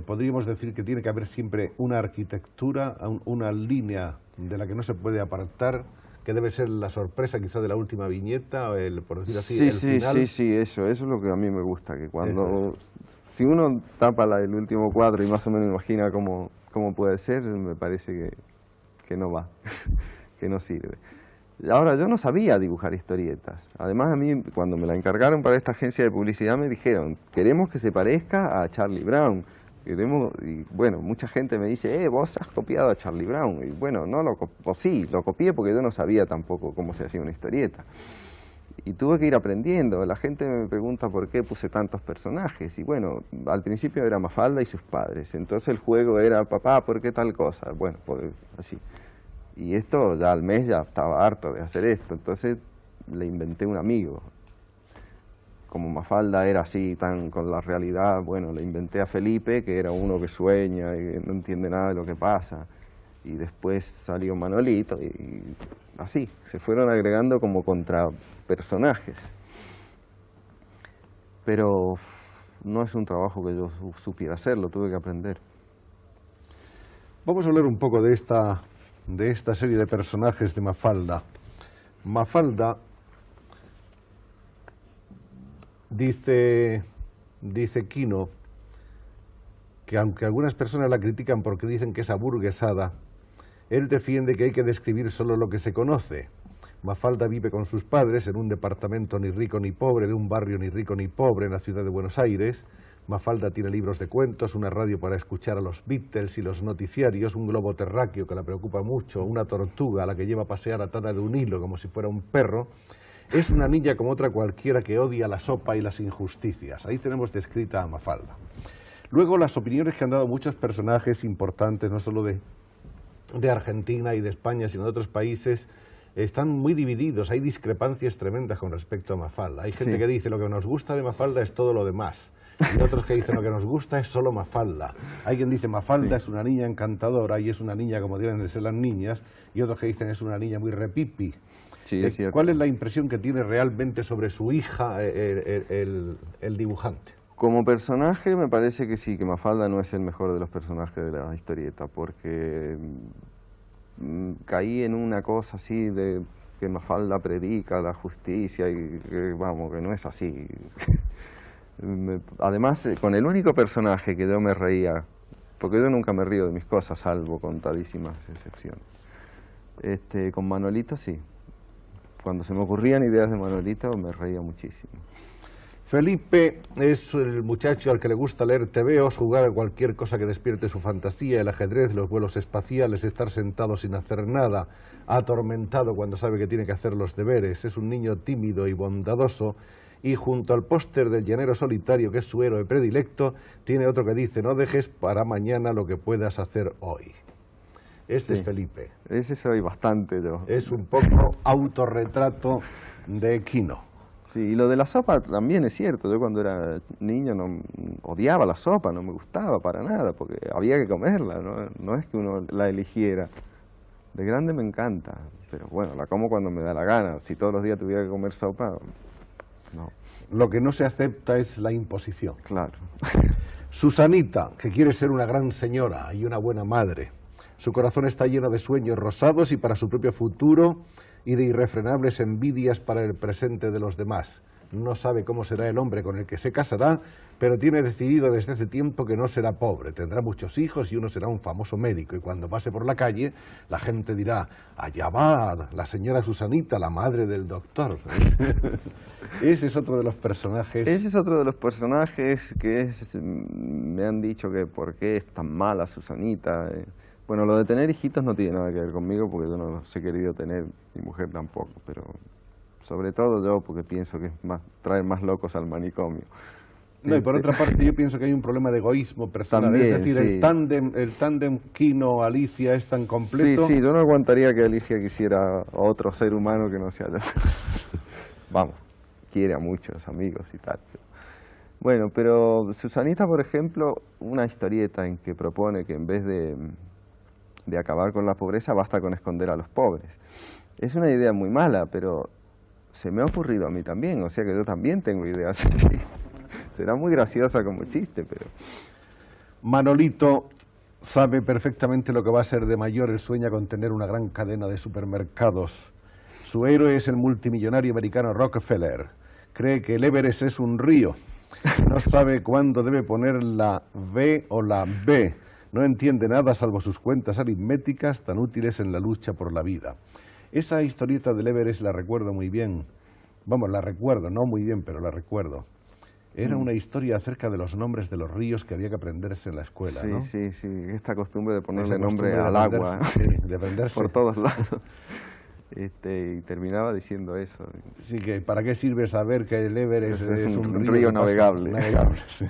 [SPEAKER 1] podríamos decir que tiene que haber siempre una arquitectura, una línea de la que no se puede apartar, que debe ser la sorpresa quizá de la última viñeta, por decirlo así, el final.
[SPEAKER 2] Sí, eso es lo que a mí me gusta, que cuando, si uno tapa el último cuadro y más o menos imagina cómo puede ser, me parece que no va, que no sirve. Ahora, yo no sabía dibujar historietas. Además, a mí, cuando me la encargaron para esta agencia de publicidad, me dijeron, queremos que se parezca a Charlie Brown. Y bueno, mucha gente me dice, vos has copiado a Charlie Brown. Y bueno, sí, lo copié porque yo no sabía tampoco cómo se hacía una historieta. Y tuve que ir aprendiendo. La gente me pregunta por qué puse tantos personajes. Y bueno, al principio era Mafalda y sus padres. Entonces el juego era, papá, ¿por qué tal cosa? Bueno, pues así. Y esto ya al mes ya estaba harto de hacer esto, entonces le inventé un amigo. Como Mafalda era así tan con la realidad, bueno, le inventé a Felipe, que era uno que sueña y no entiende nada de lo que pasa. Y después salió Manolito y así, se fueron agregando como contrapersonajes. Pero no es un trabajo que yo supiera hacer, lo tuve que aprender.
[SPEAKER 1] Vamos a hablar un poco de esta serie de personajes de Mafalda. Mafalda dice Quino que aunque algunas personas la critican porque dicen que es aburguesada, él defiende que hay que describir solo lo que se conoce. Mafalda vive con sus padres en un departamento ni rico ni pobre, de un barrio ni rico ni pobre en la ciudad de Buenos Aires. Mafalda tiene libros de cuentos, una radio para escuchar a los Beatles y los noticiarios, un globo terráqueo que la preocupa mucho, una tortuga a la que lleva a pasear atada de un hilo como si fuera un perro. Es una niña como otra cualquiera que odia la sopa y las injusticias. Ahí tenemos descrita a Mafalda. Luego las opiniones que han dado muchos personajes importantes, no solo de Argentina y de España, sino de otros países, están muy divididos. Hay discrepancias tremendas con respecto a Mafalda. Hay gente que dice lo que nos gusta de Mafalda es todo lo demás. Y otros que dicen lo que nos gusta es solo Mafalda. Hay quien dice Mafalda es una niña encantadora y es una niña como deben de ser las niñas, y otros que dicen es una niña muy repipi.
[SPEAKER 2] Sí, es cierto.
[SPEAKER 1] ¿Cuál es la impresión que tiene realmente sobre su hija el dibujante?
[SPEAKER 2] Como personaje me parece que sí, que Mafalda no es el mejor de los personajes de la historieta, porque caí en una cosa así de que Mafalda predica la justicia y que, vamos, que no es así. Además, con el único personaje que yo me reía, porque yo nunca me río de mis cosas, salvo contadísimas excepciones, con Manolito sí. Cuando se me ocurrían ideas de Manolito me reía muchísimo.
[SPEAKER 1] Felipe es el muchacho al que le gusta leer tebeos, jugar a cualquier cosa que despierte su fantasía, el ajedrez, los vuelos espaciales, estar sentado sin hacer nada, atormentado cuando sabe que tiene que hacer los deberes. Es un niño tímido y bondadoso. Y junto al póster del llanero solitario, que es su héroe predilecto, tiene otro que dice, no dejes para mañana lo que puedas hacer hoy. Este es Felipe.
[SPEAKER 2] Ese soy bastante yo.
[SPEAKER 1] Es un poco autorretrato de Quino.
[SPEAKER 2] Sí, y lo de la sopa también es cierto. Yo cuando era niño odiaba la sopa, no me gustaba para nada, porque había que comerla, no es que uno la eligiera. De grande me encanta, pero bueno, la como cuando me da la gana. Si todos los días tuviera que comer sopa... No.
[SPEAKER 1] Lo que no se acepta es la imposición.
[SPEAKER 2] Claro.
[SPEAKER 1] Susanita, que quiere ser una gran señora y una buena madre. Su corazón está lleno de sueños rosados y para su propio futuro y de irrefrenables envidias para el presente de los demás. No sabe cómo será el hombre con el que se casará, pero tiene decidido desde hace tiempo que no será pobre. Tendrá muchos hijos y uno será un famoso médico. Y cuando pase por la calle, la gente dirá, allá va la señora Susanita, la madre del doctor. Ese es otro de los personajes.
[SPEAKER 2] Ese es otro de los personajes que me han dicho que por qué es tan mala Susanita. Bueno, lo de tener hijitos no tiene nada que ver conmigo porque yo no los he querido tener, mi mujer tampoco, pero sobre todo yo porque pienso que es traer más locos al manicomio.
[SPEAKER 1] No, y por otra parte yo pienso que hay un problema de egoísmo personal,
[SPEAKER 2] también,
[SPEAKER 1] es decir,
[SPEAKER 2] sí.
[SPEAKER 1] el tándem Quino-Alicia es tan completo.
[SPEAKER 2] Sí, yo no aguantaría que Alicia quisiera a otro ser humano que no sea yo. Vamos, quiere a muchos amigos y tal. Bueno, pero Susanita, por ejemplo, una historieta en que propone que en vez de acabar con la pobreza basta con esconder a los pobres. Es una idea muy mala, pero se me ha ocurrido a mí también, o sea que yo también tengo ideas así. Será muy graciosa como chiste, pero...
[SPEAKER 1] Manolito sabe perfectamente lo que va a ser de mayor. Él sueña con tener una gran cadena de supermercados. Su héroe es el multimillonario americano Rockefeller. Cree que el Everest es un río. No sabe cuándo debe poner la V o la B. No entiende nada salvo sus cuentas aritméticas tan útiles en la lucha por la vida. Esa historieta del Everest la recuerdo muy bien. Vamos, la recuerdo, no muy bien, pero la recuerdo. Era una historia acerca de los nombres de los ríos que había que aprenderse en la escuela,
[SPEAKER 2] sí,
[SPEAKER 1] ¿no?
[SPEAKER 2] Sí, sí, esta costumbre de ponerle
[SPEAKER 1] Esa
[SPEAKER 2] nombre
[SPEAKER 1] costumbre
[SPEAKER 2] al agua,
[SPEAKER 1] sí, de aprenderse.
[SPEAKER 2] por todos lados. Y terminaba diciendo eso.
[SPEAKER 1] Sí, que ¿para qué sirve saber que el Everest es un
[SPEAKER 2] río navegable?
[SPEAKER 1] Navegable, sí.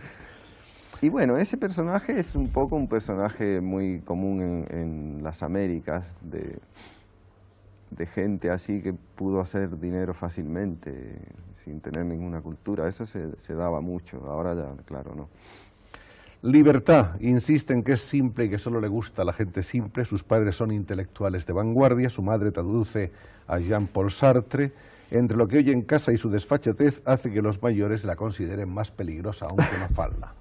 [SPEAKER 2] Y bueno, ese personaje es un poco un personaje muy común en las Américas, de gente así que pudo hacer dinero fácilmente, sin tener ninguna cultura. Eso se daba mucho, ahora ya, claro, no.
[SPEAKER 1] Libertad, insiste en que es simple y que solo le gusta a la gente simple. Sus padres son intelectuales de vanguardia, su madre traduce a Jean-Paul Sartre. Entre lo que oye en casa y su desfachatez hace que los mayores la consideren más peligrosa aún que Mafalda.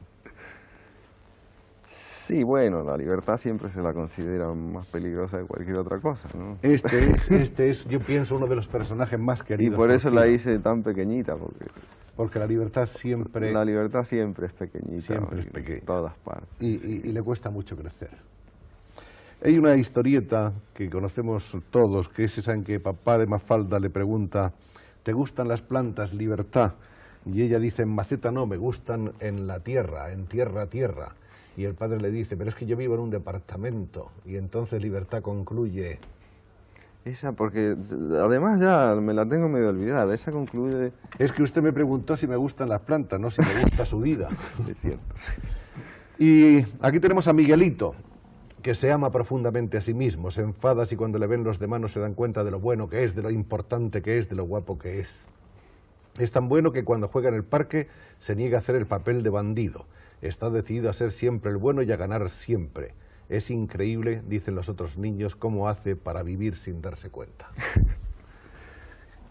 [SPEAKER 2] Sí, bueno, la libertad siempre se la considera más peligrosa que cualquier otra cosa, ¿no?
[SPEAKER 1] Este es, yo pienso, uno de los personajes más queridos.
[SPEAKER 2] Y por eso la hice tan pequeñita,
[SPEAKER 1] porque la libertad siempre...
[SPEAKER 2] La libertad siempre es pequeñita.
[SPEAKER 1] Siempre es pequeña.
[SPEAKER 2] En todas partes.
[SPEAKER 1] Y le cuesta mucho crecer. Hay una historieta que conocemos todos, que es esa en que papá de Mafalda le pregunta: ¿te gustan las plantas, Libertad? Y ella dice: en maceta no, me gustan en la tierra, en tierra, tierra. Y el padre le dice: pero es que yo vivo en un departamento. Y entonces Libertad concluye...
[SPEAKER 2] Esa, porque además ya me la tengo medio olvidada, esa concluye...
[SPEAKER 1] Es que usted me preguntó si me gustan las plantas, no si me gusta su vida.
[SPEAKER 2] Es cierto.
[SPEAKER 1] Y aquí tenemos a Miguelito, que se ama profundamente a sí mismo, se enfada si cuando le ven los demás no se dan cuenta de lo bueno que es, de lo importante que es, de lo guapo que es. Es tan bueno que cuando juega en el parque se niega a hacer el papel de bandido. Está decidido a ser siempre el bueno y a ganar siempre. Es increíble, dicen los otros niños, cómo hace para vivir sin darse cuenta.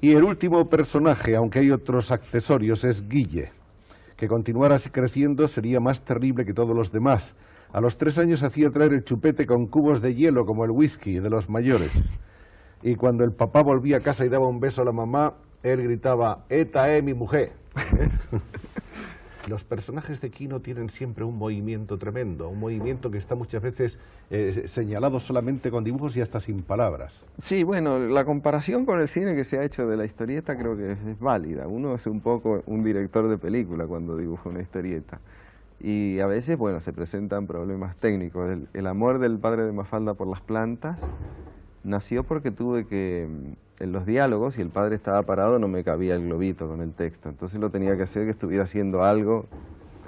[SPEAKER 1] Y el último personaje, aunque hay otros accesorios, es Guille. Que continuara así creciendo sería más terrible que todos los demás. A los 3 años hacía traer el chupete con cubos de hielo, como el whisky de los mayores. Y cuando el papá volvía a casa y daba un beso a la mamá, él gritaba: «Eta mi mujer». Los personajes de Quino tienen siempre un movimiento tremendo, un movimiento que está muchas veces señalado solamente con dibujos y hasta sin palabras.
[SPEAKER 2] Sí, bueno, la comparación con el cine que se ha hecho de la historieta creo que es válida. Uno es un poco un director de película cuando dibuja una historieta. Y a veces, bueno, se presentan problemas técnicos. El amor del padre de Mafalda por las plantas nació porque tuve que, en los diálogos, y el padre estaba parado, no me cabía el globito con el texto. Entonces lo tenía que hacer que estuviera haciendo algo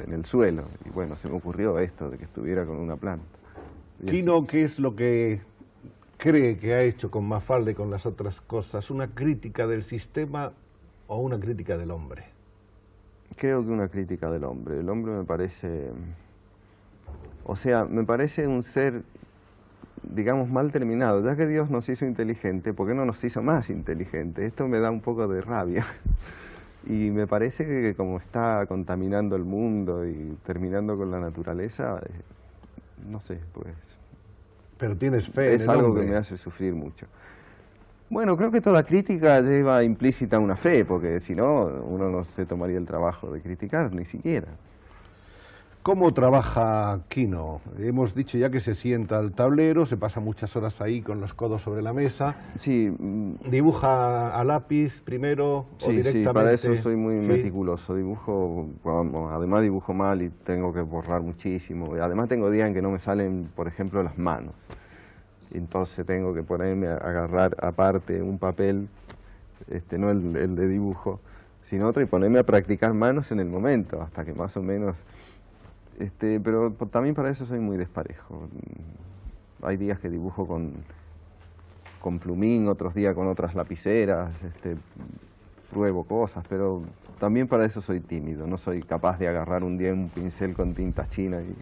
[SPEAKER 2] en el suelo. Y bueno, se me ocurrió esto, de que estuviera con una planta.
[SPEAKER 1] Quino, ¿qué es lo que cree que ha hecho con Mafalda y con las otras cosas? ¿Una crítica del sistema o una crítica del hombre?
[SPEAKER 2] Creo que una crítica del hombre. El hombre me parece... O sea, me parece un ser, digamos, mal terminado. Ya que Dios nos hizo inteligente, ¿por qué no nos hizo más inteligente? Esto me da un poco de rabia. Y me parece que como está contaminando el mundo y terminando con la naturaleza, no sé, pues...
[SPEAKER 1] Pero tienes fe en el hombre.
[SPEAKER 2] Es algo que me hace sufrir mucho. Bueno, creo que toda crítica lleva implícita una fe, porque si no, uno no se tomaría el trabajo de criticar, ni siquiera.
[SPEAKER 1] ¿Cómo trabaja Quino? Hemos dicho ya que se sienta al tablero, se pasa muchas horas ahí con los codos sobre la mesa.
[SPEAKER 2] Sí.
[SPEAKER 1] ¿Dibuja a lápiz primero o directamente?
[SPEAKER 2] Sí, para eso soy muy meticuloso. Dibujo, bueno, además dibujo mal y tengo que borrar muchísimo. Además tengo días en que no me salen, por ejemplo, las manos. Entonces tengo que ponerme a agarrar aparte un papel, no el de dibujo, sino otro, y ponerme a practicar manos en el momento, hasta que más o menos... pero también para eso soy muy desparejo. Hay días que dibujo con plumín, otros días con otras lapiceras, pruebo cosas, pero también para eso soy tímido. No soy capaz de agarrar un día un pincel con tinta china y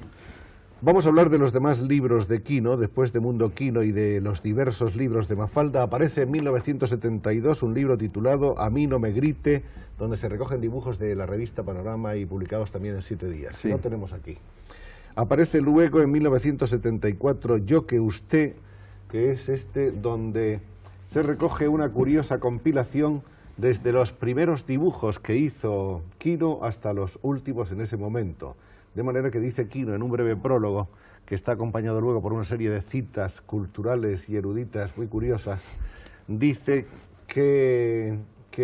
[SPEAKER 1] Vamos a hablar de los demás libros de Quino. Después de Mundo Quino y de los diversos libros de Mafalda, aparece en 1972 un libro titulado A mí no me grite, donde se recogen dibujos de la revista Panorama y publicados también en 7 días.
[SPEAKER 2] Sí.
[SPEAKER 1] Lo tenemos aquí. Aparece luego en 1974 Yo que usted, que es este, donde se recoge una curiosa compilación desde los primeros dibujos que hizo Quino hasta los últimos en ese momento. De manera que dice Quino en un breve prólogo, que está acompañado luego por una serie de citas culturales y eruditas muy curiosas, dice que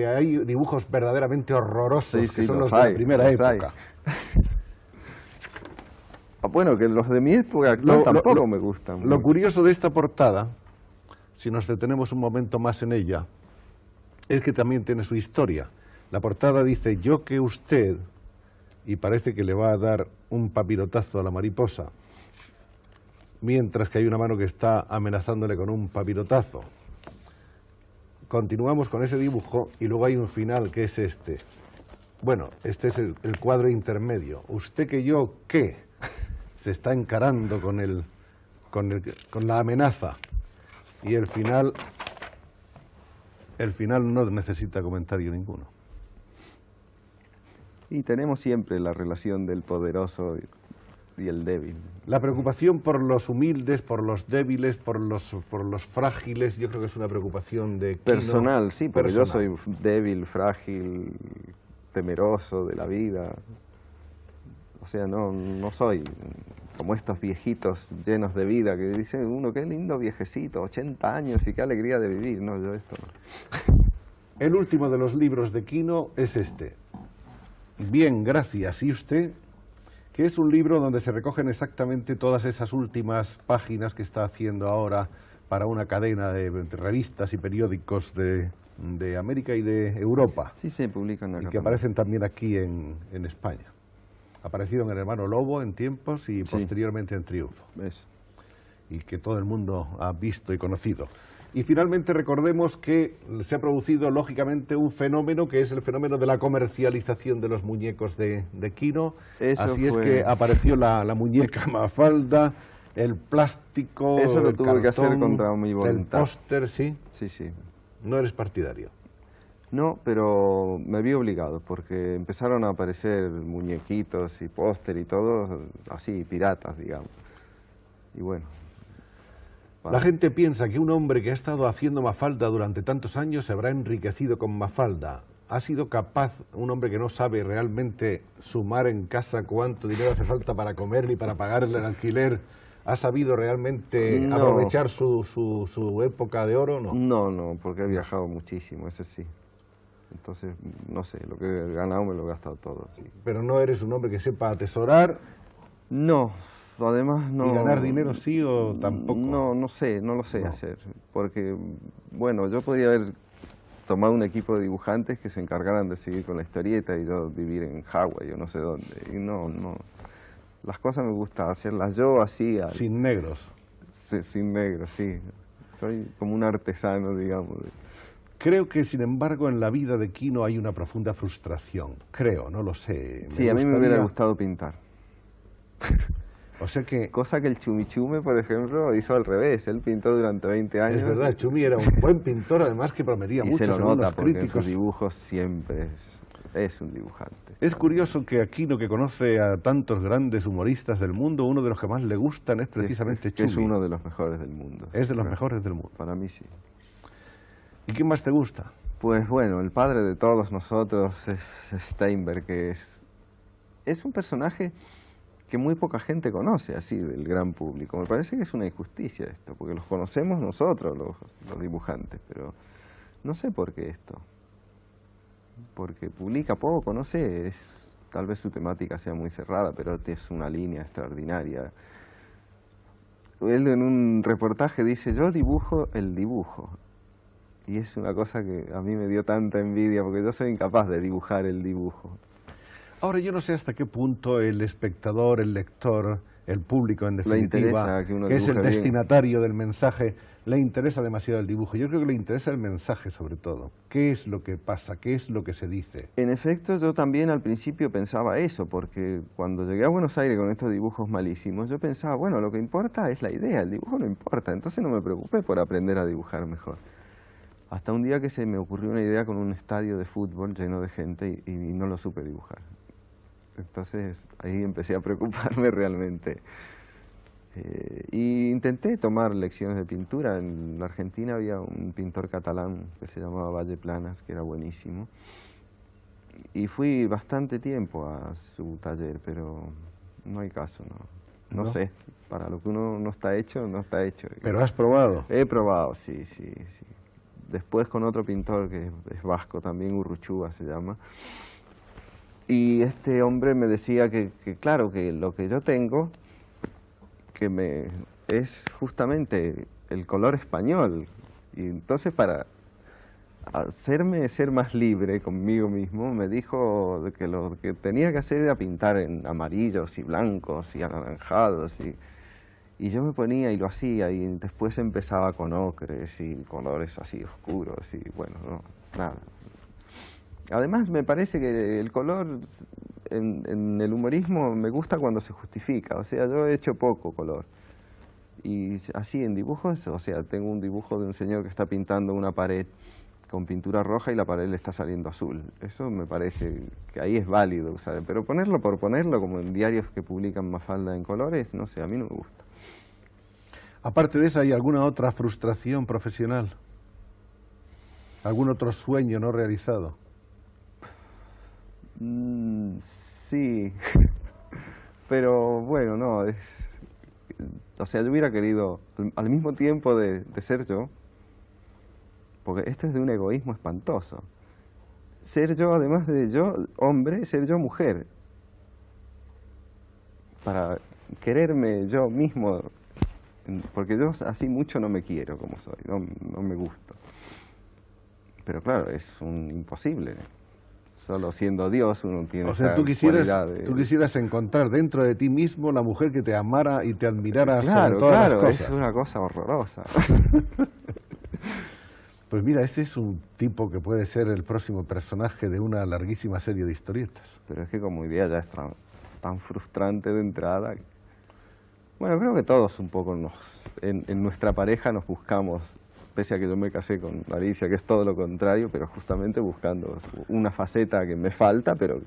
[SPEAKER 1] hay dibujos verdaderamente horrorosos,
[SPEAKER 2] Sí,
[SPEAKER 1] que son los de
[SPEAKER 2] hay,
[SPEAKER 1] la primera
[SPEAKER 2] los hay.
[SPEAKER 1] época.
[SPEAKER 2] Bueno, que los de mi época actual tampoco me gustan.
[SPEAKER 1] Lo curioso de esta portada, si nos detenemos un momento más en ella, es que también tiene su historia. La portada dice, yo que usted, y parece que le va a dar un papirotazo a la mariposa, mientras que hay una mano que está amenazándole con un papirotazo. Continuamos con ese dibujo y luego hay un final que es este. Bueno, este es el cuadro intermedio. Usted que yo, ¿qué? Se está encarando con la amenaza. Y el final no necesita comentario ninguno.
[SPEAKER 2] Y tenemos siempre la relación del poderoso y el débil.
[SPEAKER 1] La preocupación por los humildes, por los débiles, por los frágiles, yo creo que es una preocupación de Quino.
[SPEAKER 2] Personal, sí, porque yo
[SPEAKER 1] Personal.
[SPEAKER 2] soy débil, frágil, temeroso de la vida. O sea, no soy como estos viejitos llenos de vida que dicen uno, qué lindo viejecito, 80 años y qué alegría de vivir. No, yo esto no.
[SPEAKER 1] El último de los libros de Quino es este. Bien, gracias. ¿Y usted? Que es un libro donde se recogen exactamente todas esas últimas páginas que está haciendo ahora para una cadena de revistas y periódicos de América y de Europa.
[SPEAKER 2] Sí se publican acá.
[SPEAKER 1] Y que aparecen también aquí en España. Aparecieron en Hermano Lobo en tiempos y
[SPEAKER 2] Sí.
[SPEAKER 1] posteriormente en Triunfo.
[SPEAKER 2] Eso.
[SPEAKER 1] Y que todo el mundo ha visto y conocido. Y finalmente recordemos que se ha producido lógicamente un fenómeno que es el fenómeno de la comercialización de los muñecos de Quino.
[SPEAKER 2] Eso
[SPEAKER 1] Así es
[SPEAKER 2] fue-
[SPEAKER 1] que apareció la muñeca Mafalda, el plástico,
[SPEAKER 2] Eso lo
[SPEAKER 1] el
[SPEAKER 2] tuve que hacer
[SPEAKER 1] cartón,
[SPEAKER 2] contra mi
[SPEAKER 1] el
[SPEAKER 2] voluntad.
[SPEAKER 1] póster, sí.
[SPEAKER 2] Sí, sí.
[SPEAKER 1] No eres partidario.
[SPEAKER 2] No, pero me vi obligado porque empezaron a aparecer muñequitos y póster y todo así, piratas, digamos. Y bueno.
[SPEAKER 1] La gente piensa que un hombre que ha estado haciendo Mafalda durante tantos años se habrá enriquecido con Mafalda. ¿Ha sido capaz, un hombre que no sabe realmente sumar en casa cuánto dinero hace falta para comer y para pagarle el alquiler, ha sabido realmente
[SPEAKER 2] No.
[SPEAKER 1] aprovechar su época de oro? No.
[SPEAKER 2] No, porque he viajado muchísimo, eso sí. Entonces, no sé, lo que he ganado me lo he gastado todo, sí.
[SPEAKER 1] Pero no eres un hombre que sepa atesorar
[SPEAKER 2] No, además no...
[SPEAKER 1] y ganar dinero, sí o tampoco.
[SPEAKER 2] No lo sé
[SPEAKER 1] No.
[SPEAKER 2] hacer. Porque, bueno, yo podría haber tomado un equipo de dibujantes que se encargaran de seguir con la historieta y yo vivir en Hawái o no sé dónde. Y no. Las cosas me gusta hacerlas yo así,
[SPEAKER 1] Sin negros.
[SPEAKER 2] sin negro, sí. Soy como un artesano, digamos.
[SPEAKER 1] Creo que, sin embargo, en la vida de Quino hay una profunda frustración. Creo, no lo sé.
[SPEAKER 2] Sí, a mí me hubiera
[SPEAKER 1] gustaría-
[SPEAKER 2] gustado pintar.
[SPEAKER 1] O sea que,
[SPEAKER 2] Cosa que el Chumichume, por ejemplo, hizo al revés. Él pintó durante 20 años.
[SPEAKER 1] es verdad, Chumi era un buen pintor, además que prometía
[SPEAKER 2] Y
[SPEAKER 1] mucho,
[SPEAKER 2] se lo
[SPEAKER 1] según
[SPEAKER 2] nota
[SPEAKER 1] los
[SPEAKER 2] porque en sus
[SPEAKER 1] críticos.
[SPEAKER 2] dibujos siempre es un dibujante.
[SPEAKER 1] Es curioso que Aquino, que conoce a tantos grandes humoristas del mundo, uno de los que más le gustan es precisamente
[SPEAKER 2] que es
[SPEAKER 1] Chumi.
[SPEAKER 2] uno de los mejores del mundo.
[SPEAKER 1] Es de los
[SPEAKER 2] Claro.
[SPEAKER 1] mejores del mundo.
[SPEAKER 2] Para mí sí.
[SPEAKER 1] ¿Y quién más te gusta?
[SPEAKER 2] Pues bueno, el padre de todos nosotros es Steinberg, que es un personaje que muy poca gente conoce así del gran público. Me parece que es una injusticia esto, porque los conocemos nosotros, los dibujantes, pero no sé por qué esto. Porque publica poco, no sé, tal vez su temática sea muy cerrada, pero es una línea extraordinaria. Él en un reportaje dice, yo dibujo el dibujo. Y es una cosa que a mí me dio tanta envidia, porque yo soy incapaz de dibujar el dibujo.
[SPEAKER 1] Ahora, yo no sé hasta qué punto el espectador, el lector, el público en
[SPEAKER 2] Le
[SPEAKER 1] definitiva,
[SPEAKER 2] interesa que uno
[SPEAKER 1] que es el
[SPEAKER 2] dibuje bien.
[SPEAKER 1] destinatario del mensaje, le interesa demasiado el dibujo. Yo creo que le interesa el mensaje sobre todo. ¿Qué es lo que pasa? ¿Qué es lo que se dice?
[SPEAKER 2] En efecto, yo también al principio pensaba eso, porque cuando llegué a Buenos Aires con estos dibujos malísimos, yo pensaba, bueno, lo que importa es la idea, el dibujo no importa, entonces no me preocupé por aprender a dibujar mejor. Hasta un día que se me ocurrió una idea con un estadio de fútbol lleno de gente y no lo supe dibujar. Entonces ahí empecé a preocuparme realmente. Y intenté tomar lecciones de pintura. En la Argentina había un pintor catalán que se llamaba Valle Planas, que era buenísimo. Y fui bastante tiempo a su taller, pero no hay caso, no sé. Para lo que uno no está hecho, no está hecho.
[SPEAKER 1] ¿Pero has probado?
[SPEAKER 2] He probado, sí. Después con otro pintor que es vasco también, Urruchúa se llama. Y este hombre me decía que claro, que lo que yo tengo, es justamente el color español. Y entonces para hacerme ser más libre conmigo mismo, me dijo que lo que tenía que hacer era pintar en amarillos y blancos y anaranjados. Y yo me ponía y lo hacía, y después empezaba con ocres y colores así oscuros, y bueno, no, nada. Además me parece que el color en el humorismo me gusta cuando se justifica, o sea, yo he hecho poco color. Y así en dibujos, o sea, tengo un dibujo de un señor que está pintando una pared con pintura roja y la pared le está saliendo azul. Eso me parece que ahí es válido, ¿sabes? Pero ponerlo por ponerlo, como en diarios que publican Mafalda en colores, no sé, a mí no me gusta.
[SPEAKER 1] Aparte de esa, ¿hay alguna otra frustración profesional? ¿Algún otro sueño no realizado?
[SPEAKER 2] Sí, pero bueno, no, o sea, yo hubiera querido, al mismo tiempo de ser yo, porque esto es de un egoísmo espantoso, ser yo, además de yo hombre, ser yo mujer, para quererme yo mismo, porque yo así mucho no me quiero como soy, no me gusto. Pero claro, es imposible. Solo siendo Dios uno tiene esa cualidad de...
[SPEAKER 1] tú quisieras encontrar dentro de ti mismo la mujer que te amara y te admirara sobre todas las
[SPEAKER 2] Claro,
[SPEAKER 1] cosas.
[SPEAKER 2] es una cosa horrorosa.
[SPEAKER 1] Pues mira, ese es un tipo que puede ser el próximo personaje de una larguísima serie de historietas.
[SPEAKER 2] Pero es que como idea ya es tan frustrante de entrada. Bueno, creo que todos un poco en nuestra pareja nos buscamos, pese a que yo me casé con Alicia, que es todo lo contrario, pero justamente buscando una faceta que me falta, pero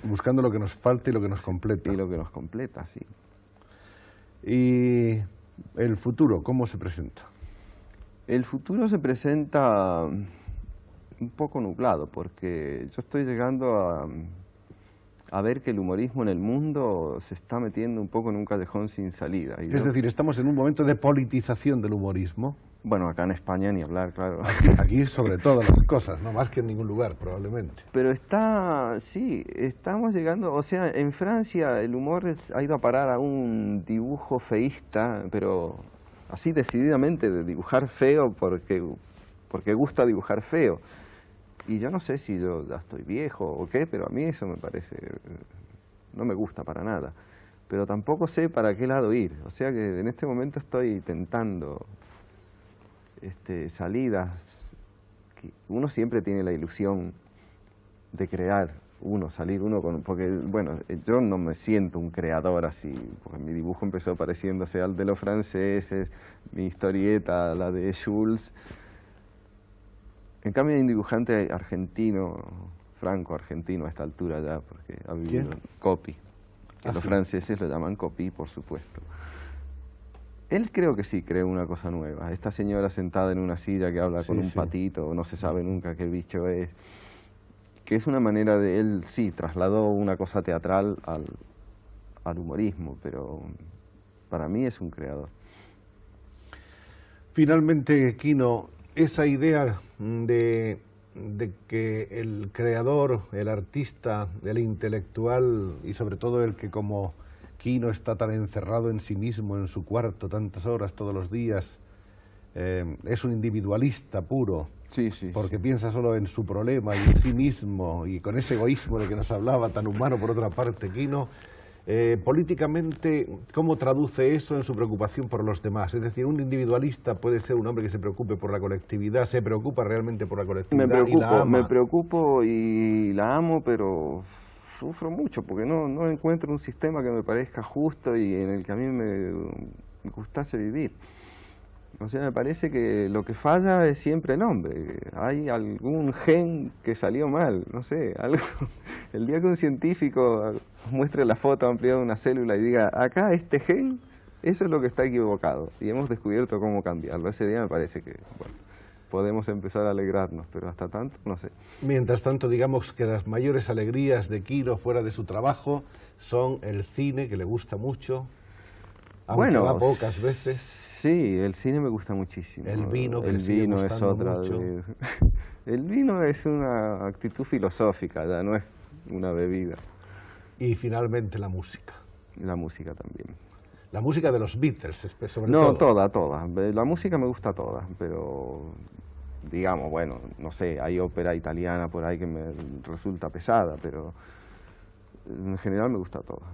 [SPEAKER 1] buscando lo que nos falta y lo que nos completa.
[SPEAKER 2] Y lo que nos completa, sí.
[SPEAKER 1] ¿Y el futuro, cómo se presenta?
[SPEAKER 2] El futuro se presenta un poco nublado, porque yo estoy llegando a ver que el humorismo en el mundo se está metiendo un poco en un callejón sin salida.
[SPEAKER 1] Es decir, estamos en un momento de politización del humorismo.
[SPEAKER 2] Bueno, acá en España ni hablar, claro.
[SPEAKER 1] Aquí sobre todas las cosas, no más que en ningún lugar, probablemente.
[SPEAKER 2] Pero sí, estamos llegando, o sea, en Francia el humor ha ido a parar a un dibujo feísta, pero así decididamente de dibujar feo porque gusta dibujar feo. Y yo no sé si yo ya estoy viejo o qué, pero a mí eso me parece, no me gusta para nada. Pero tampoco sé para qué lado ir, o sea que en este momento estoy tentando salidas, que uno siempre tiene la ilusión de crear salir uno con, porque bueno, yo no me siento un creador así, porque mi dibujo empezó pareciéndose al de los franceses, mi historieta, la de Jules. En cambio hay un dibujante argentino, franco-argentino a esta altura ya, porque ha vivido Copy, que los franceses lo llaman Copy, por supuesto. Él creo que sí creó una cosa nueva. Esta señora sentada en una silla que habla con un patito, no se sabe nunca qué bicho es. Que es una manera de él, sí, trasladó una cosa teatral al humorismo, pero para mí es un creador.
[SPEAKER 1] Finalmente, Quino, esa idea de que el creador, el artista, el intelectual y sobre todo el que como Quino está tan encerrado en sí mismo, en su cuarto, tantas horas todos los días, es un individualista puro, porque piensa solo en su problema y en sí mismo, y con ese egoísmo de que nos hablaba tan humano por otra parte Quino, Políticamente, ¿cómo traduce eso en su preocupación por los demás? Es decir, un individualista puede ser un hombre que se preocupe por la colectividad, se preocupa realmente por la colectividad y la ama.
[SPEAKER 2] Me preocupo y la amo, pero sufro mucho porque no encuentro un sistema que me parezca justo y en el que a mí me gustase vivir. O sea, me parece que lo que falla es siempre el hombre. Hay algún gen que salió mal, no sé, algo. El día que un científico muestre la foto ampliada de una célula y diga, acá este gen, eso es lo que está equivocado. Y hemos descubierto cómo cambiarlo. Ese día me parece que, bueno, podemos empezar a alegrarnos, pero hasta tanto, no sé.
[SPEAKER 1] Mientras tanto, digamos que las mayores alegrías de Quiro fuera de su trabajo son el cine, que le gusta mucho, aunque va pocas veces.
[SPEAKER 2] Sí, el cine me gusta muchísimo.
[SPEAKER 1] El vino, que
[SPEAKER 2] el vino es otra. El vino es una actitud filosófica, ya no es una bebida.
[SPEAKER 1] Y finalmente la música.
[SPEAKER 2] La música también.
[SPEAKER 1] La música de los Beatles, sobre todo.
[SPEAKER 2] No, toda. La música me gusta toda, pero digamos, bueno, no sé, hay ópera italiana por ahí que me resulta pesada, pero en general me gusta toda.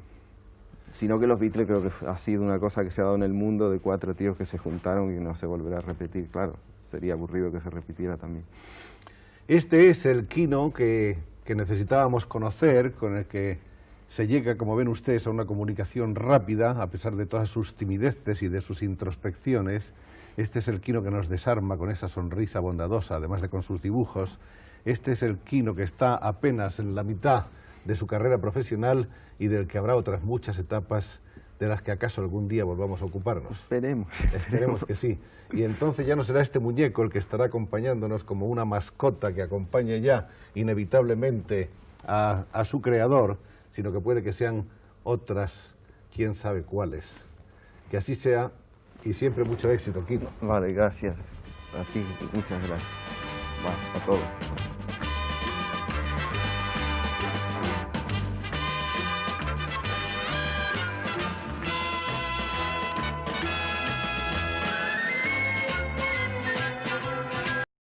[SPEAKER 2] Sino que los Beatles creo que ha sido una cosa que se ha dado en el mundo de 4 tíos que se juntaron y no se volverá a repetir. Claro, sería aburrido que se repitiera también.
[SPEAKER 1] Este es el Quino que necesitábamos conocer, con el que se llega, como ven ustedes, a una comunicación rápida, a pesar de todas sus timideces y de sus introspecciones. Este es el Quino que nos desarma con esa sonrisa bondadosa, además de con sus dibujos. Este es el Quino que está apenas en la mitad de su carrera profesional y del que habrá otras muchas etapas de las que acaso algún día volvamos a ocuparnos. Esperemos que sí. Y entonces ya no será este muñeco el que estará acompañándonos como una mascota que acompañe ya inevitablemente a su creador, sino que puede que sean otras, quién sabe cuáles. Que así sea y siempre mucho éxito, Quino.
[SPEAKER 2] Vale, gracias. A ti, muchas gracias. Va, a todos.